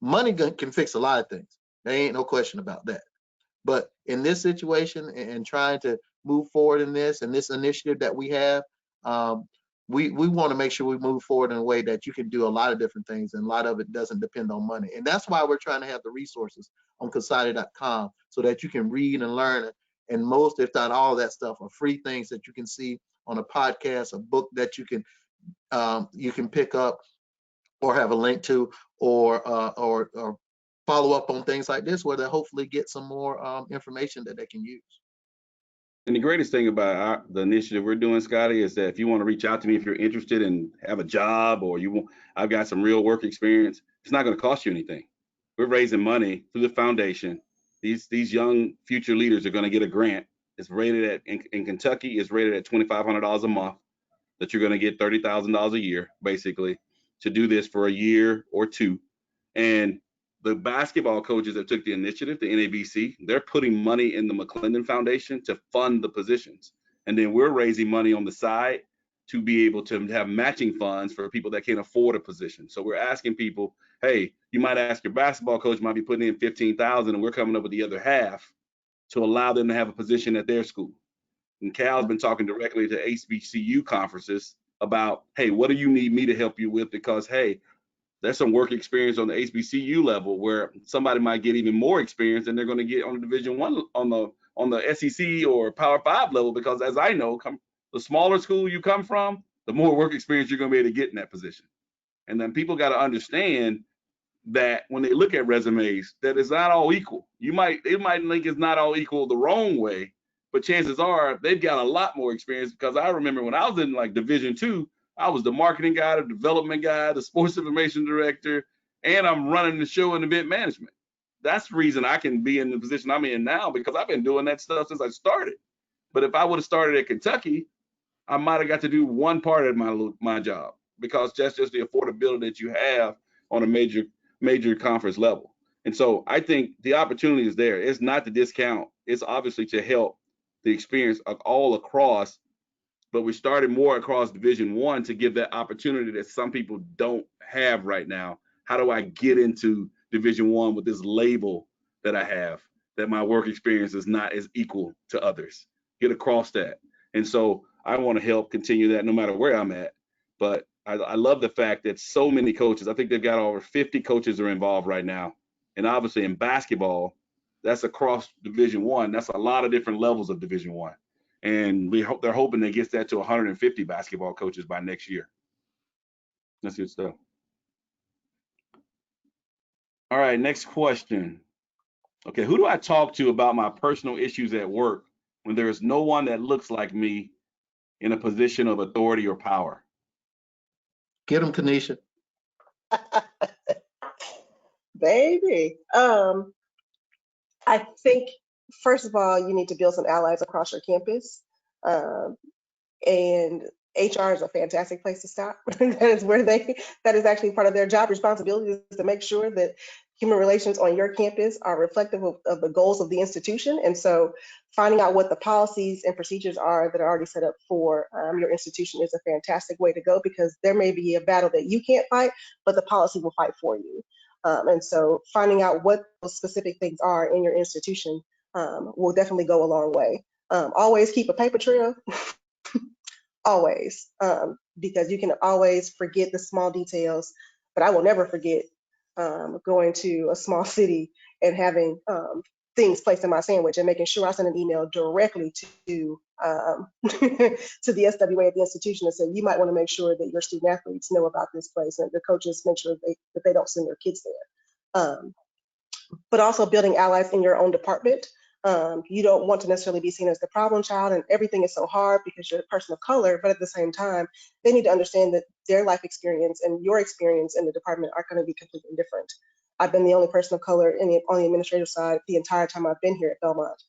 money can fix a lot of things. There ain't no question about that. But in this situation and trying to move forward in this and this initiative that we have, we want to make sure we move forward in a way that you can do a lot of different things, and a lot of it doesn't depend on money. And that's why we're trying to have the resources on CoSIDA.com so that you can read and learn. And most, if not all of that stuff, are free things that you can see on a podcast, a book that you can pick up or have a link to, or follow up on things like this where they hopefully get some more information that they can use. And the greatest thing about the initiative we're doing, Scottie, is that if you want to reach out to me, if you're interested and have a job, or I've got some real work experience, it's not going to cost you anything. We're raising money through the foundation. These young future leaders are going to get a grant. It's rated at, in Kentucky, it's rated at $2,500 a month, that you're going to get $30,000 a year, basically, to do this for a year or two. And the basketball coaches that took the initiative, the NABC, they're putting money in the McClendon Foundation to fund the positions. And then we're raising money on the side to be able to have matching funds for people that can't afford a position. So we're asking people, hey, you might ask your basketball coach might be putting in $15,000, and we're coming up with the other half to allow them to have a position at their school. And Cal's been talking directly to HBCU conferences about, hey, what do you need me to help you with? Because, hey, there's some work experience on the HBCU level where somebody might get even more experience than they're going to get on the Division I on the SEC or Power 5 level, because as I know, the smaller school you come from, the more work experience you're going to be able to get in that position. And then people got to understand that when they look at resumes, that it's not all equal. It might think it's not all equal the wrong way, but chances are they've got a lot more experience, because I remember when I was in like Division II, I was the marketing guy, the development guy, the sports information director, and I'm running the show and event management. That's the reason I can be in the position I'm in now, because I've been doing that stuff since I started. But if I would have started at Kentucky, I might have got to do one part of my job, because that's just the affordability that you have on a major conference level. And so I think the opportunity is there. It's not to discount. It's obviously to help the experience of all across, but we started more across Division I to give that opportunity that some people don't have right now. How do I get into Division I with this label that I have, that my work experience is not as equal to others? Get across that. And so I want to help continue that no matter where I'm at. But I love the fact that so many coaches, I think they've got over 50 coaches are involved right now. And obviously in basketball, that's across Division I. That's a lot of different levels of Division I. And they're hoping they get that to 150 basketball coaches by next year. That's good stuff. All right, next question. Okay, who do I talk to about my personal issues at work when there is no one that looks like me in a position of authority or power? Get them, Kenisha. Baby. I think, first of all, you need to build some allies across your campus. And HR is a fantastic place to start. That is actually part of their job responsibility, is to make sure that human relations on your campus are reflective of the goals of the institution. And so finding out what the policies and procedures are that are already set up for your institution is a fantastic way to go, because there may be a battle that you can't fight, but the policy will fight for you. And so finding out what those specific things are in your institution will definitely go a long way. Always keep a paper trail. Always, because you can always forget the small details, but I will never forget going to a small city and having things placed in my sandwich and making sure I send an email directly to to the SWA at the institution and say, you might want to make sure that your student athletes know about this place, and the coaches make sure that they don't send their kids there. But also building allies in your own department. You don't want to necessarily be seen as the problem child and everything is so hard because you're a person of color, but at the same time, they need to understand that their life experience and your experience in the department are going to be completely different. I've been the only person of color on the administrative side the entire time I've been here at Belmont.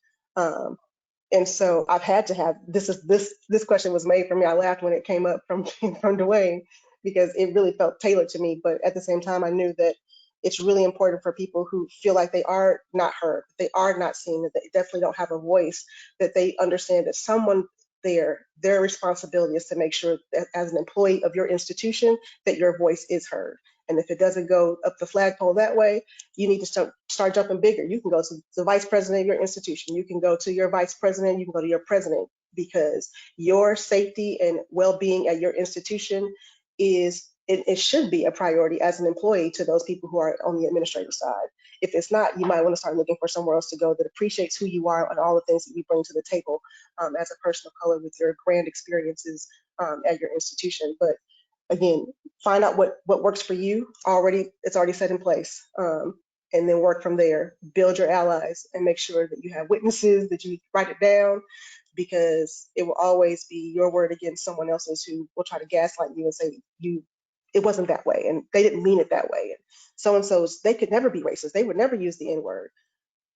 And so I've had to have, this question was made for me. I laughed when it came up from DeWayne, because it really felt tailored to me. But at the same time, I knew that it's really important for people who feel like they are not heard, they are not seen, that they definitely don't have a voice, that they understand that someone there, their responsibility is to make sure that as an employee of your institution, that your voice is heard. And if it doesn't go up the flagpole that way, you need to start jumping bigger. You can go to the vice president of your institution. You can go to your vice president. You can go to your president, because your safety and well-being at your institution is, it should be a priority as an employee to those people who are on the administrative side. If it's not, you might want to start looking for somewhere else to go that appreciates who you are and all the things that you bring to the table as a person of color with your grand experiences at your institution. But again, find out what works for you. It's already set in place, and then work from there. Build your allies and make sure that you have witnesses, that you write it down, because it will always be your word against someone else's who will try to gaslight you and say it wasn't that way and they didn't mean it that way. And so-and-so's, they could never be racist. They would never use the N-word.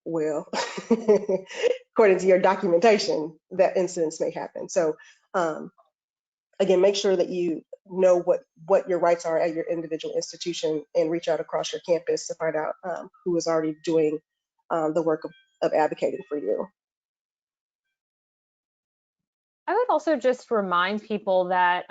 Well, according to your documentation, that incidents may happen. So again, make sure that you know what your rights are at your individual institution, and reach out across your campus to find out who is already doing the work of advocating for you. I would also just remind people that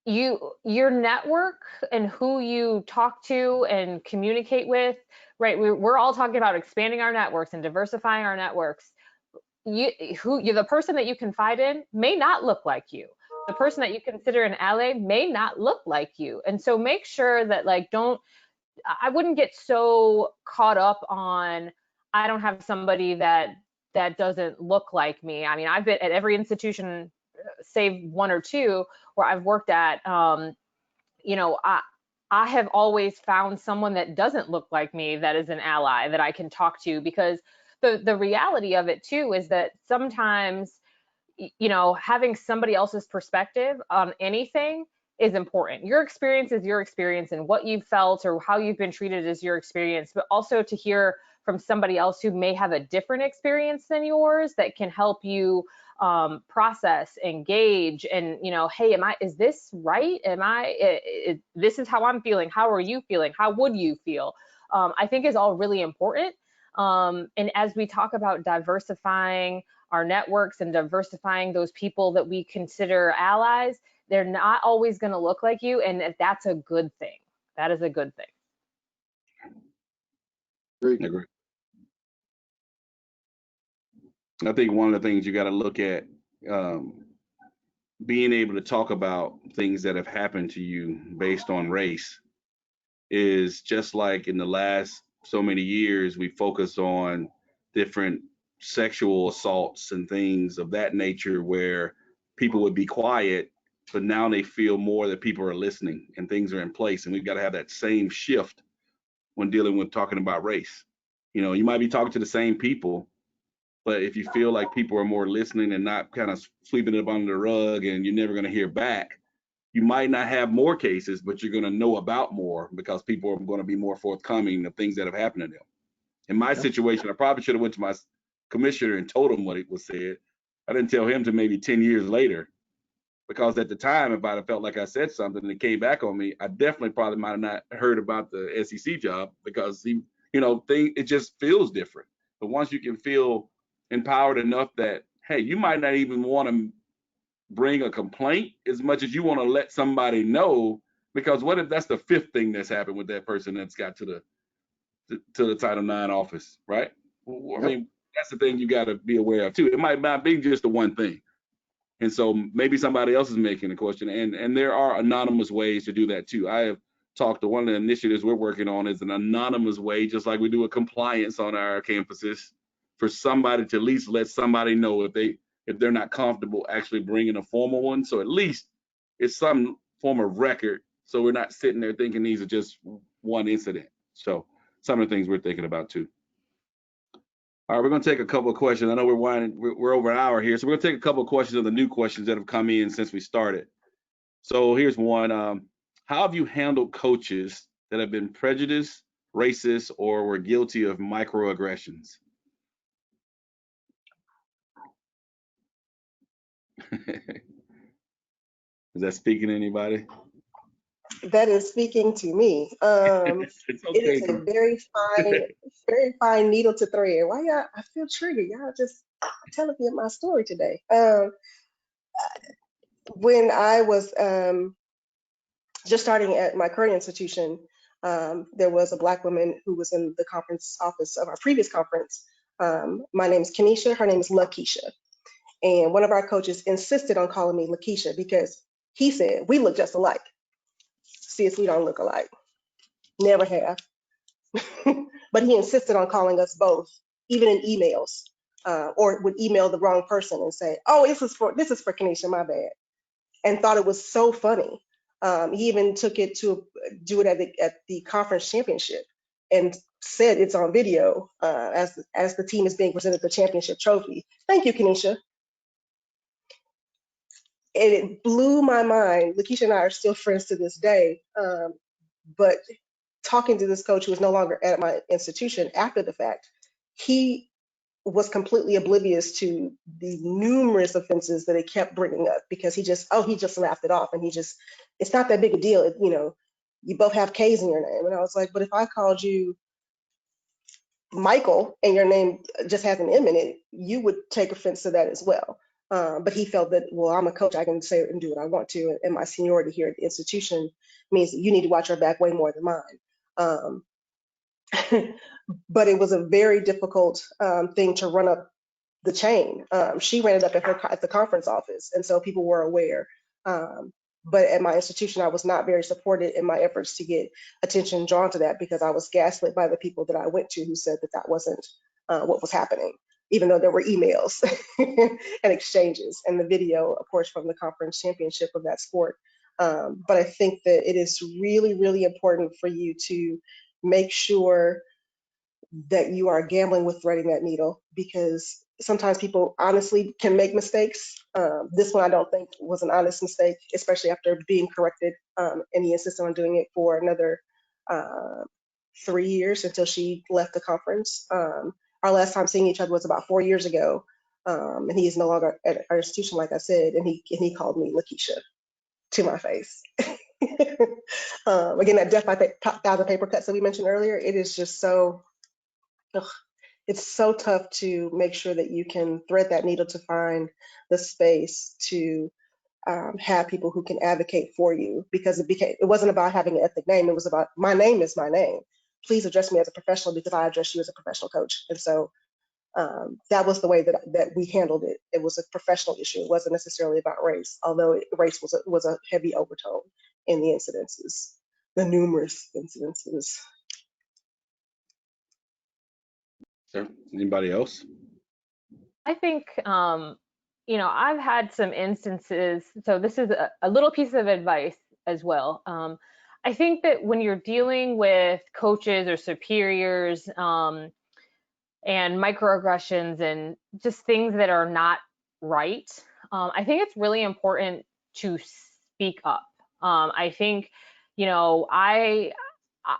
your network and who you talk to and communicate with, right? We're all talking about expanding our networks and diversifying our networks. The person that you confide in may not look like you. the person that you consider an ally may not look like you. And so make sure that like, I wouldn't get so caught up on, I don't have somebody that doesn't look like me. I mean, I've been at every institution, save one or two where I've worked at, you know, I have always found someone that doesn't look like me that is an ally that I can talk to, because the reality of it too is that sometimes, you know, having somebody else's perspective on anything is important. Your experience is your experience, and what you've felt or how you've been treated is your experience, but also to hear from somebody else who may have a different experience than yours that can help you process, engage, and, you know, hey, is this right? This is how I'm feeling. How are you feeling? How would you feel? I think is all really important. And as we talk about diversifying our networks and diversifying those people that we consider allies, they're not always going to look like you, and that's a good thing. That is a good thing. I agree. I think one of the things you got to look at, being able to talk about things that have happened to you based on race, is just like in the last so many years, we focus on different sexual assaults and things of that nature where people would be quiet, but now they feel more that people are listening and things are in place. And we've got to have that same shift when dealing with talking about race. You know, you might be talking to the same people, but if you feel like people are more listening and not kind of sweeping it up under the rug and you're never going to hear back, you might not have more cases, but you're going to know about more because people are going to be more forthcoming of things that have happened to them. In my situation, I probably should have went to my commissioner and told him what it was said. I didn't tell him till maybe 10 years later, because at the time, if I'd have felt like I said something and it came back on me, I definitely probably might have not heard about the SEC job, because it just feels different. But once you can feel empowered enough that, hey, you might not even want to bring a complaint as much as you want to let somebody know, because what if that's the fifth thing that's happened with that person that's got to the Title IX office, right? I mean, that's the thing you got to be aware of too. It might not be just the one thing. And so maybe somebody else is making a question, and there are anonymous ways to do that too. I have talked to one of the initiatives we're working on is an anonymous way, just like we do a compliance on our campuses, for somebody to at least let somebody know if they're not comfortable actually bringing a formal one. So at least it's some form of record, so we're not sitting there thinking these are just one incident. So some of the things we're thinking about too. All right, we're going to take a couple of questions. I know we're over an hour here, so we're going to take a couple of questions of the new questions that have come in since we started. So here's one. How have you handled coaches that have been prejudiced, racist, or were guilty of microaggressions? Is that speaking to anybody? That is speaking to me. It's okay. It is a very fine needle to thread. Why y'all? I feel triggered. Y'all just telling me my story today. When I was just starting at my current institution, there was a Black woman who was in the conference office of our previous conference. My name is Kenisha. Her name is Lakeisha. And one of our coaches insisted on calling me Lakeisha because he said, we look just alike. Sis, we don't look alike. Never have. But he insisted on calling us both, even in emails, or would email the wrong person and say, oh, this is for Kenisha, my bad. And thought it was so funny. He even took it to do it at the conference championship and said it's on video as the team is being presented the championship trophy. Thank you, Kenisha. And it blew my mind. Lakeisha and I are still friends to this day. But talking to this coach who was no longer at my institution after the fact, he was completely oblivious to the numerous offenses that it kept bringing up, because he just laughed it off, and it's not that big a deal. You both have K's in your name. And I was like, but if I called you Michael and your name just has an M in it, you would take offense to that as well. But he felt that, well, I'm a coach, I can say and do what I want to, and my seniority here at the institution means that you need to watch your back way more than mine. But it was a very difficult thing to run up the chain. She ran it up at the conference office, and so people were aware. But at my institution, I was not very supported in my efforts to get attention drawn to that, because I was gaslit by the people that I went to who said that that wasn't what was happening, even though there were emails and exchanges and the video, of course, from the conference championship of that sport. But I think that it is really, really important for you to make sure that you are gambling with threading that needle, because sometimes people honestly can make mistakes. This one I don't think was an honest mistake, especially after being corrected, and he insisted on doing it for another 3 years until she left the conference. Our last time seeing each other was about 4 years ago, and he is no longer at our institution, like I said, and he called me Lakeisha to my face. Again, that death by 1,000 paper cuts that we mentioned earlier, it is just so, it's so tough to make sure that you can thread that needle to find the space to have people who can advocate for you, because it wasn't about having an ethnic name. It was about, my name is my name. Please address me as a professional, because I address you as a professional coach. And so that was the way that we handled it. It was a professional issue. It wasn't necessarily about race, although race was a heavy overtone in the incidences, the numerous incidences. Sir, anybody else? I think, I've had some instances, so this is a little piece of advice as well. I think that when you're dealing with coaches or superiors, and microaggressions and just things that are not right, I think it's really important to speak up. I think, I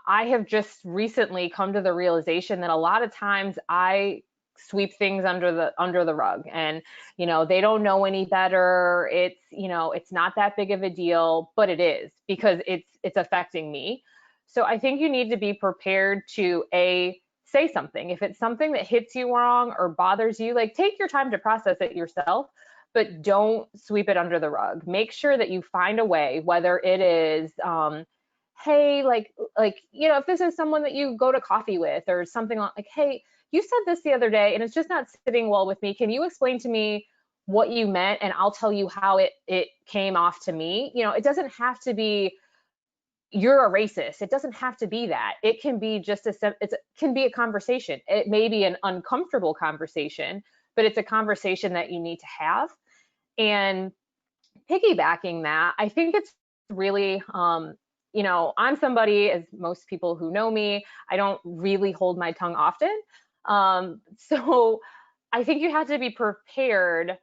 have just recently come to the realization that a lot of times I sweep things under the rug, and they don't know any better. It's not that big of a deal, but it is, because it's affecting me. So I think you need to be prepared to say something. If it's something that hits you wrong or bothers you, like, take your time to process it yourself, but don't sweep it under the rug. Make sure that you find a way, whether it is, hey, if this is someone that you go to coffee with or something, like, hey, you said this the other day and it's just not sitting well with me. Can you explain to me what you meant? And I'll tell you how it came off to me. It doesn't have to be, you're a racist. It doesn't have to be that. It can be just it can be a conversation. It may be an uncomfortable conversation, but it's a conversation that you need to have. And piggybacking that, I think it's really, I'm somebody, as most people who know me, I don't really hold my tongue often. So I think you have to be prepared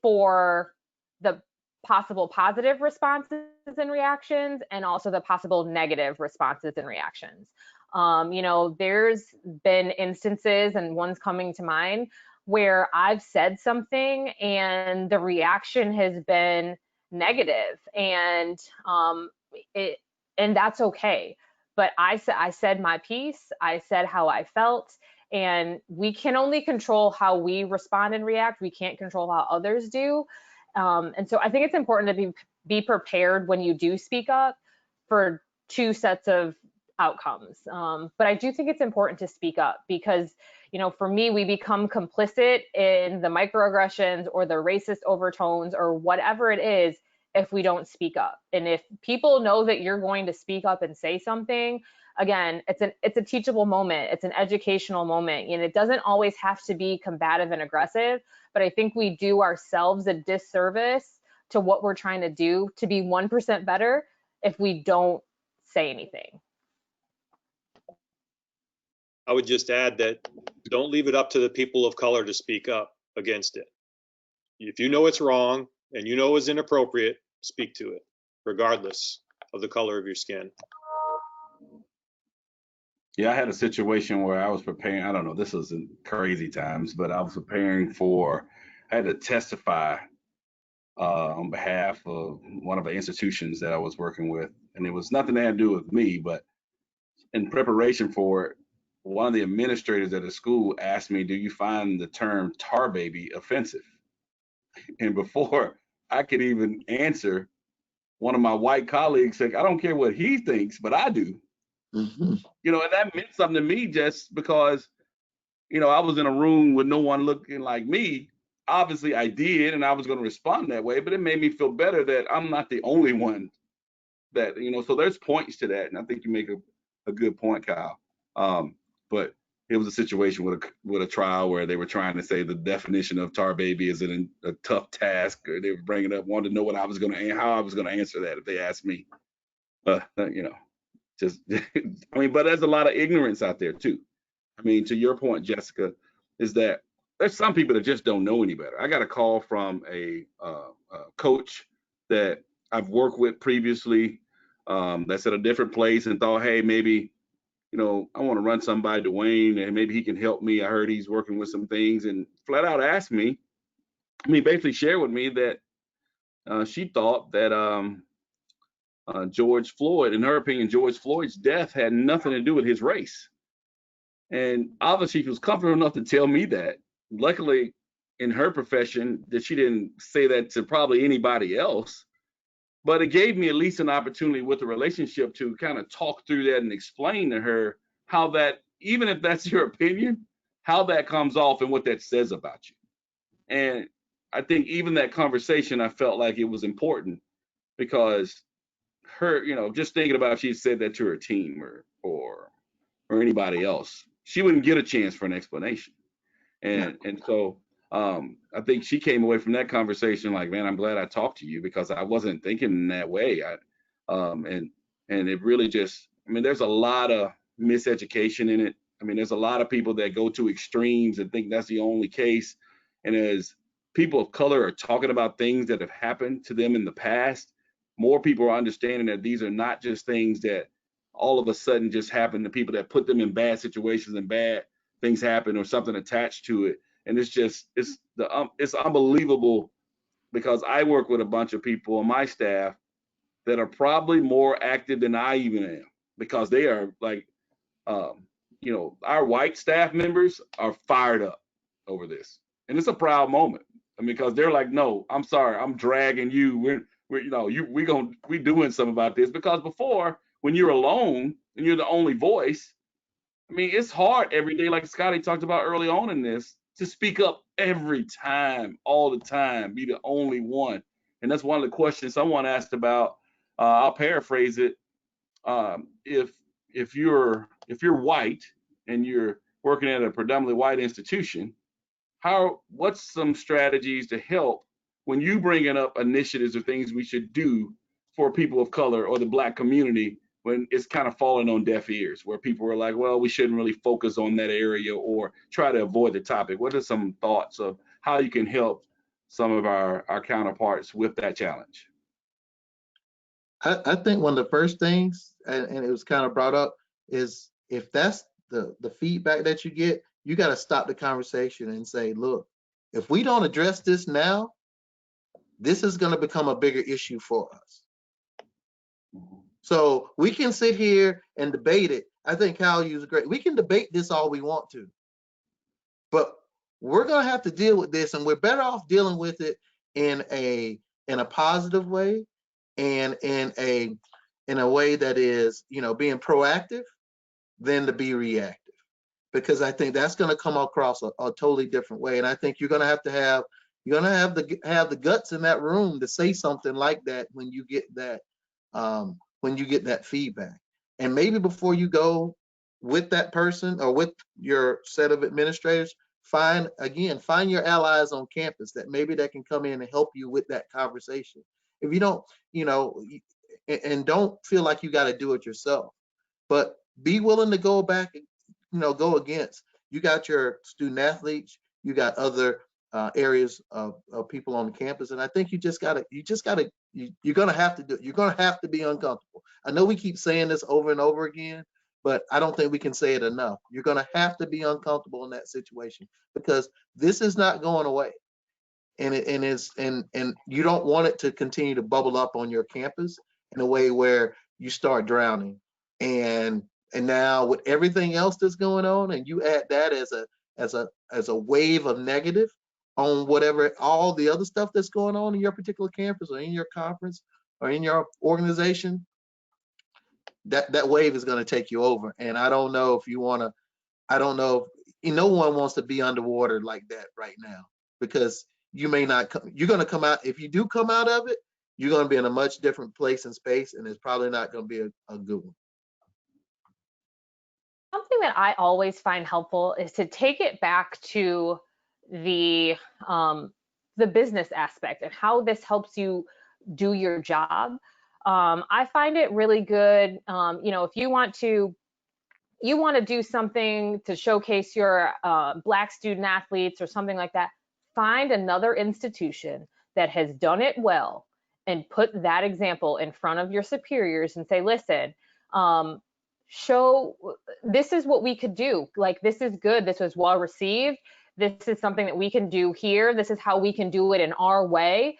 for the possible positive responses and reactions, and also the possible negative responses and reactions. There's been instances, and one's coming to mind, where I've said something and the reaction has been negative, and that's okay. But I said my piece. I said how I felt, and we can only control how we respond and react. We can't control how others do. And so I think it's important to be prepared when you do speak up for two sets of outcomes. But I do think it's important to speak up, because, for me, we become complicit in the microaggressions or the racist overtones or whatever it is if we don't speak up. And if people know that you're going to speak up and say something, again, it's a teachable moment. It's an educational moment. It doesn't always have to be combative and aggressive, but I think we do ourselves a disservice to what we're trying to do to be 1% better if we don't say anything. I would just add that don't leave it up to the people of color to speak up against it. If you know it's wrong and you know it's inappropriate, speak to it, regardless of the color of your skin. Yeah, I had a situation where I was preparing, I don't know, this was in crazy times, but I was preparing I had to testify on behalf of one of the institutions that I was working with. And it was nothing that had to do with me, but in preparation for it, one of the administrators at the school asked me, do you find the term tar baby offensive? And before I could even answer, one of my white colleagues said, I don't care what he thinks, but I do. Mm-hmm. And that meant something to me, just because, I was in a room with no one looking like me. obviously I did, and I was going to respond that way, but it made me feel better that I'm not the only one that, so there's points to that. And I think you make a good point, Kyle. But it was a situation with a trial where they were trying to say the definition of tar baby is a tough task, or they were bringing up, wanted to know what I was going to, how I was going to answer that if they asked me. Just, I mean, but there's a lot of ignorance out there too. I mean, to your point, Jessica, is that there's some people that just don't know any better. I got a call from a coach that I've worked with previously, that's at a different place, and thought, hey, maybe, I want to run somebody to DeWayne, and maybe he can help me. I heard he's working with some things, and flat out asked me, basically shared with me that she thought that George Floyd, in her opinion, George Floyd's death had nothing to do with his race. And obviously she was comfortable enough to tell me that. Luckily, in her profession, that she didn't say that to probably anybody else. But it gave me at least an opportunity with the relationship to kind of talk through that and explain to her how that, even if that's your opinion, how that comes off and what that says about you. And I think even that conversation, I felt like it was important, because her, just thinking about if she said that to her team or anybody else, she wouldn't get a chance for an explanation. And so I think she came away from that conversation like, man, I'm glad I talked to you, because I wasn't thinking in that way. And it really just, there's a lot of miseducation in it. There's a lot of people that go to extremes and think that's the only case. And as people of color are talking about things that have happened to them in the past, more people are understanding that these are not just things that all of a sudden just happen to people that put them in bad situations and bad things happen or something attached to it. And it's unbelievable, because I work with a bunch of people on my staff that are probably more active than I even am, because they are like, our white staff members are fired up over this. And it's a proud moment. Because they're like, no, I'm sorry, I'm dragging you. We doing something about this. Because before, when you're alone and you're the only voice, it's hard every day, like Scottie talked about early on in this, to speak up every time, all the time, be the only one. And that's one of the questions someone asked about. I'll paraphrase it. If you're white and you're working at a predominantly white institution, what's some strategies to help when you bringing up initiatives or things we should do for people of color or the Black community, when it's kind of falling on deaf ears, where people are like, well, we shouldn't really focus on that area or try to avoid the topic? What are some thoughts of how you can help some of our counterparts with that challenge? I think one of the first things, and it was kind of brought up, is if that's the feedback that you get, you got to stop the conversation and say, look, if we don't address this now, this is going to become a bigger issue for us. So we can sit here and debate it. I think Kyle used great. We can debate this all we want to, but we're going to have to deal with this, and we're better off dealing with it in a positive way, and in a way that is, being proactive, than to be reactive. Because I think that's going to come across a totally different way. And I think you're going to have the guts in that room to say something like that when you get that feedback. And maybe before you go with that person or with your set of administrators, find your allies on campus that can come in and help you with that conversation. If you don't, and don't feel like you got to do it yourself, but be willing to go back, go against. You got your student athletes, you got other areas of people on the campus, and I think you're gonna have to do it. You're gonna have to be uncomfortable. I know we keep saying this over and over again, but I don't think we can say it enough. You're gonna have to be uncomfortable in that situation, because this is not going away, and you don't want it to continue to bubble up on your campus in a way where you start drowning. And now with everything else that's going on, and you add that as a wave of negative on whatever, all the other stuff that's going on in your particular campus or in your conference or in your organization, that wave is going to take you over. And I don't know if no one wants to be underwater like that right now, because you may not come, you're going to come out, if you do come out of it, you're going to be in a much different place and space, and it's probably not going to be a good one. Something that I always find helpful is to take it back to the business aspect and how this helps you do your job. I find it really good. If you want to do something to showcase your Black student athletes or something like that, find another institution that has done it well and put that example in front of your superiors and say, listen, show this is what we could do. Like, this is good. This was well received. This is something that we can do here. This is how we can do it in our way.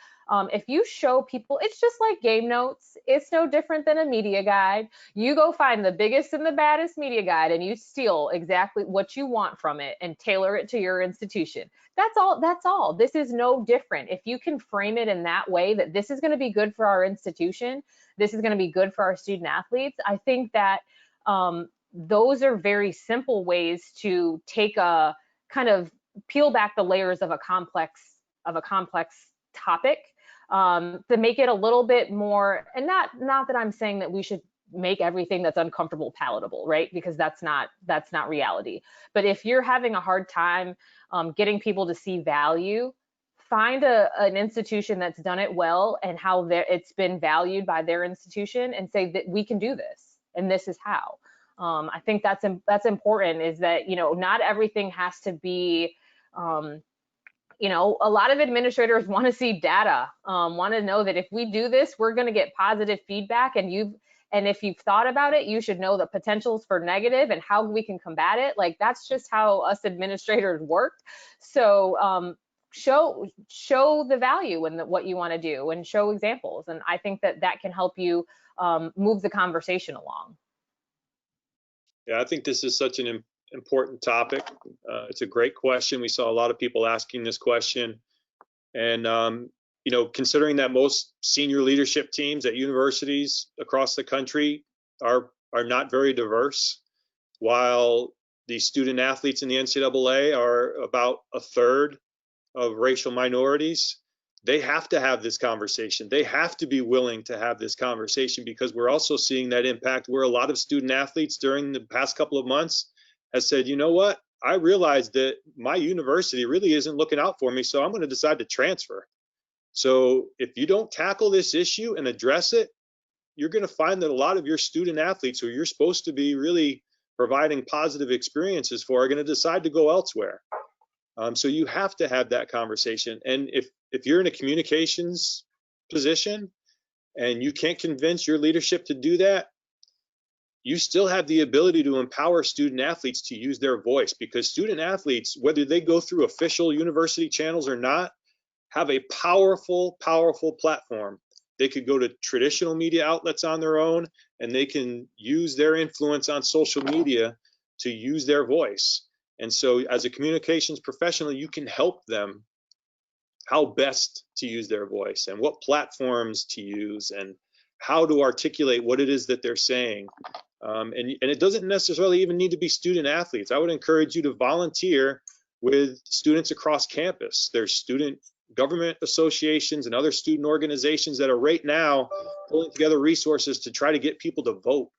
If you show people, it's just like game notes. It's no different than a media guide. You go find the biggest and the baddest media guide and you steal exactly what you want from it and tailor it to your institution. That's all. That's all. This is no different. If you can frame it in that way, that this is going to be good for our institution, this is going to be good for our student athletes, I think that those are very simple ways to take a kind of peel back the layers of a complex topic, to make it a little bit more, and not that I'm saying that we should make everything that's uncomfortable palatable, right? Because that's not reality. But if you're having a hard time getting people to see value, find an institution that's done it well and how it's been valued by their institution, and say that we can do this and this is how. I think that's important, is that, not everything has to be, a lot of administrators want to see data, want to know that if we do this, we're going to get positive feedback, and if you've thought about it, you should know the potentials for negative and how we can combat it. Like, that's just how us administrators work. So show the value in what you want to do and show examples. And I think that can help you move the conversation along. Yeah, I think this is such an important topic. It's a great question. We saw a lot of people asking this question. And, considering that most senior leadership teams at universities across the country are not very diverse, while the student athletes in the NCAA are about a third of racial minorities, they have to have this conversation. They have to be willing to have this conversation, because we're also seeing that impact where a lot of student athletes during the past couple of months has said, you know what, I realized that my university really isn't looking out for me, so I'm going to decide to transfer. So if you don't tackle this issue and address it, you're going to find that a lot of your student athletes who you're supposed to be really providing positive experiences for are going to decide to go elsewhere. So you have to have that conversation. And if you're in a communications position and you can't convince your leadership to do that, you still have the ability to empower student athletes to use their voice, because student athletes, whether they go through official university channels or not, have a powerful, powerful platform. They could go to traditional media outlets on their own, and they can use their influence on social media to use their voice. And so as a communications professional, you can help them how best to use their voice and what platforms to use and how to articulate what it is that they're saying. And it doesn't necessarily even need to be student athletes. I would encourage you to volunteer with students across campus. There's student government associations and other student organizations that are right now pulling together resources to try to get people to vote.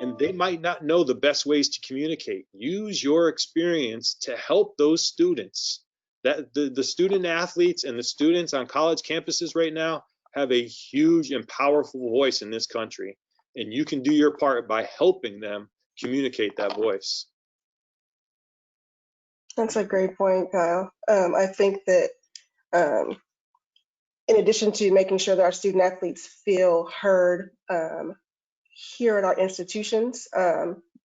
And they might not know the best ways to communicate. Use your experience to help those students. That the student athletes and the students on college campuses right now have a huge and powerful voice in this country. And you can do your part by helping them communicate that voice. That's a great point, Kyle. I think that in addition to making sure that our student athletes feel heard here at our institutions,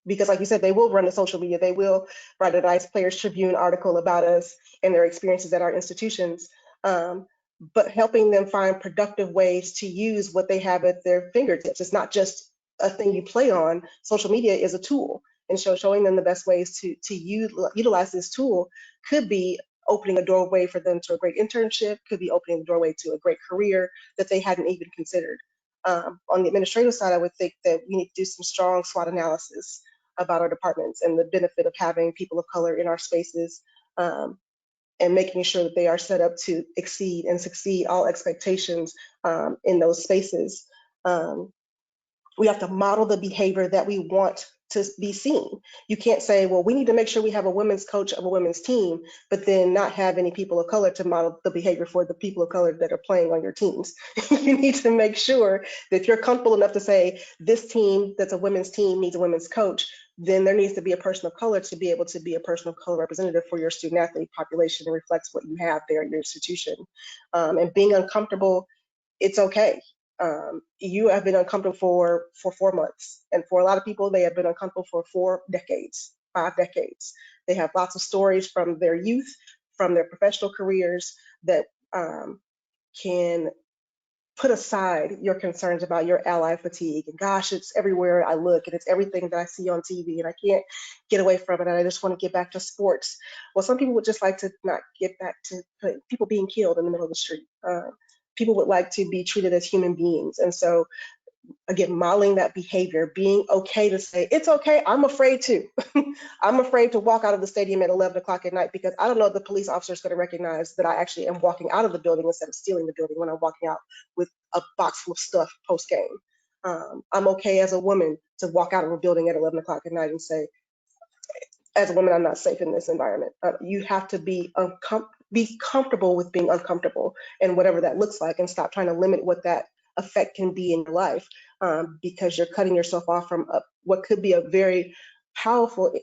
because like you said, they will run the social media, they will write a nice Players Tribune article about us and their experiences at our institutions, but helping them find productive ways to use what they have at their fingertips. It's not just a thing you play on. Social media is a tool, and so showing them the best ways to utilize this tool could be opening a doorway for them to a great internship, could be opening the doorway to a great career that they hadn't even considered. On the administrative side, I would think that we need to do some strong SWOT analysis about our departments and the benefit of having people of color in our spaces, and making sure that they are set up to exceed and succeed all expectations in those spaces. We have to model the behavior that we want to be seen. You can't say, well, we need to make sure we have a women's coach of a women's team, but then not have any people of color to model the behavior for the people of color that are playing on your teams. You need to make sure that if you're comfortable enough to say this team that's a women's team needs a women's coach, then there needs to be a person of color to be able to be a person of color representative for your student athlete population and reflects what you have there at your institution. And being uncomfortable, it's okay. You have been uncomfortable for 4 months. And for a lot of people, they have been uncomfortable for 4 decades, 5 decades. They have lots of stories from their youth, from their professional careers that can put aside your concerns about your ally fatigue. And gosh, it's everywhere I look and it's everything that I see on TV and I can't get away from it. And I just want to get back to sports. Well, some people would just like to not get back to people being killed in the middle of the street. People would like to be treated as human beings. And so again, modeling that behavior, being okay to say, it's okay, I'm afraid too. I'm afraid to walk out of the stadium at 11 o'clock at night because I don't know if the police officer is going to recognize that I actually am walking out of the building instead of stealing the building when I'm walking out with a box full of stuff post game. I'm okay as a woman to walk out of a building at 11 o'clock at night and say, as a woman, I'm not safe in this environment. You have to be comfortable with being uncomfortable and whatever that looks like, and stop trying to limit what that effect can be in your life, because you're cutting yourself off from what could be a very powerful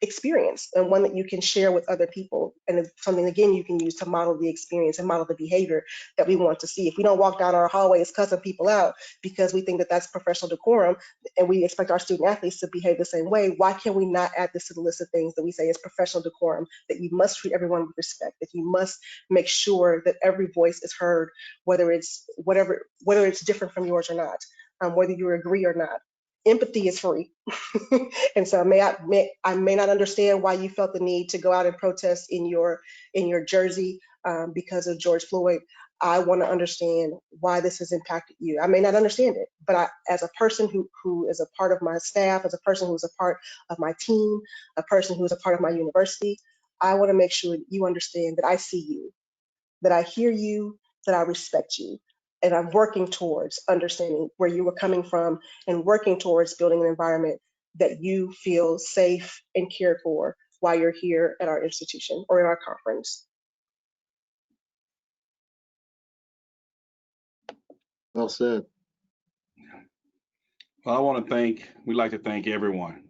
experience and one that you can share with other people. And it's something, again, you can use to model the experience and model the behavior that we want to see. If we don't walk down our hallways cussing people out because we think that that's professional decorum and we expect our student athletes to behave the same way, why can we not add this to the list of things that we say is professional decorum, that you must treat everyone with respect, that you must make sure that every voice is heard, whether it's different from yours or not, whether you agree or not. Empathy is free. And so I may not understand why you felt the need to go out and protest in your jersey because of George Floyd. I want to understand why this has impacted you. I may not understand it, but as a person who is a part of my staff, as a person who is a part of my team, a person who is a part of my university, I want to make sure you understand that I see you, that I hear you, that I respect you. And I'm working towards understanding where you were coming from and working towards building an environment that you feel safe and cared for while you're here at our institution or in our conference. Well said. Well, we'd like to thank everyone,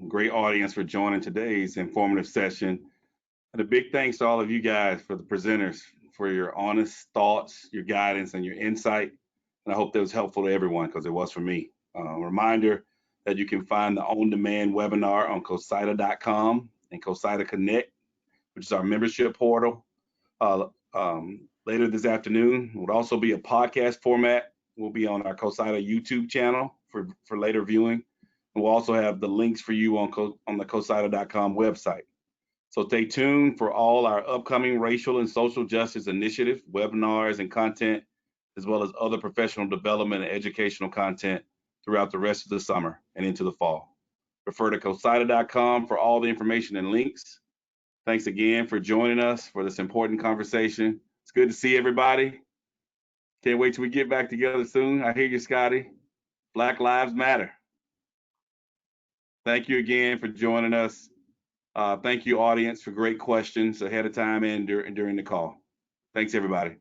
great audience, for joining today's informative session. And a big thanks to all of you guys, for the presenters, for your honest thoughts, your guidance, and your insight. And I hope that was helpful to everyone, because it was for me. Reminder that you can find the on-demand webinar on CoSIDA.com and CoSIDA Connect, which is our membership portal. Later this afternoon, it will also be a podcast format. We'll be on our CoSIDA YouTube channel for later viewing. And we'll also have the links for you on the CoSIDA.com website. So stay tuned for all our upcoming racial and social justice initiatives, webinars, and content, as well as other professional development and educational content throughout the rest of the summer and into the fall. Refer to CoSIDA.com for all the information and links. Thanks again for joining us for this important conversation. It's good to see everybody. Can't wait till we get back together soon. I hear you, Scottie. Black Lives Matter. Thank you again for joining us. Thank you, audience, for great questions ahead of time and during the call. Thanks, everybody.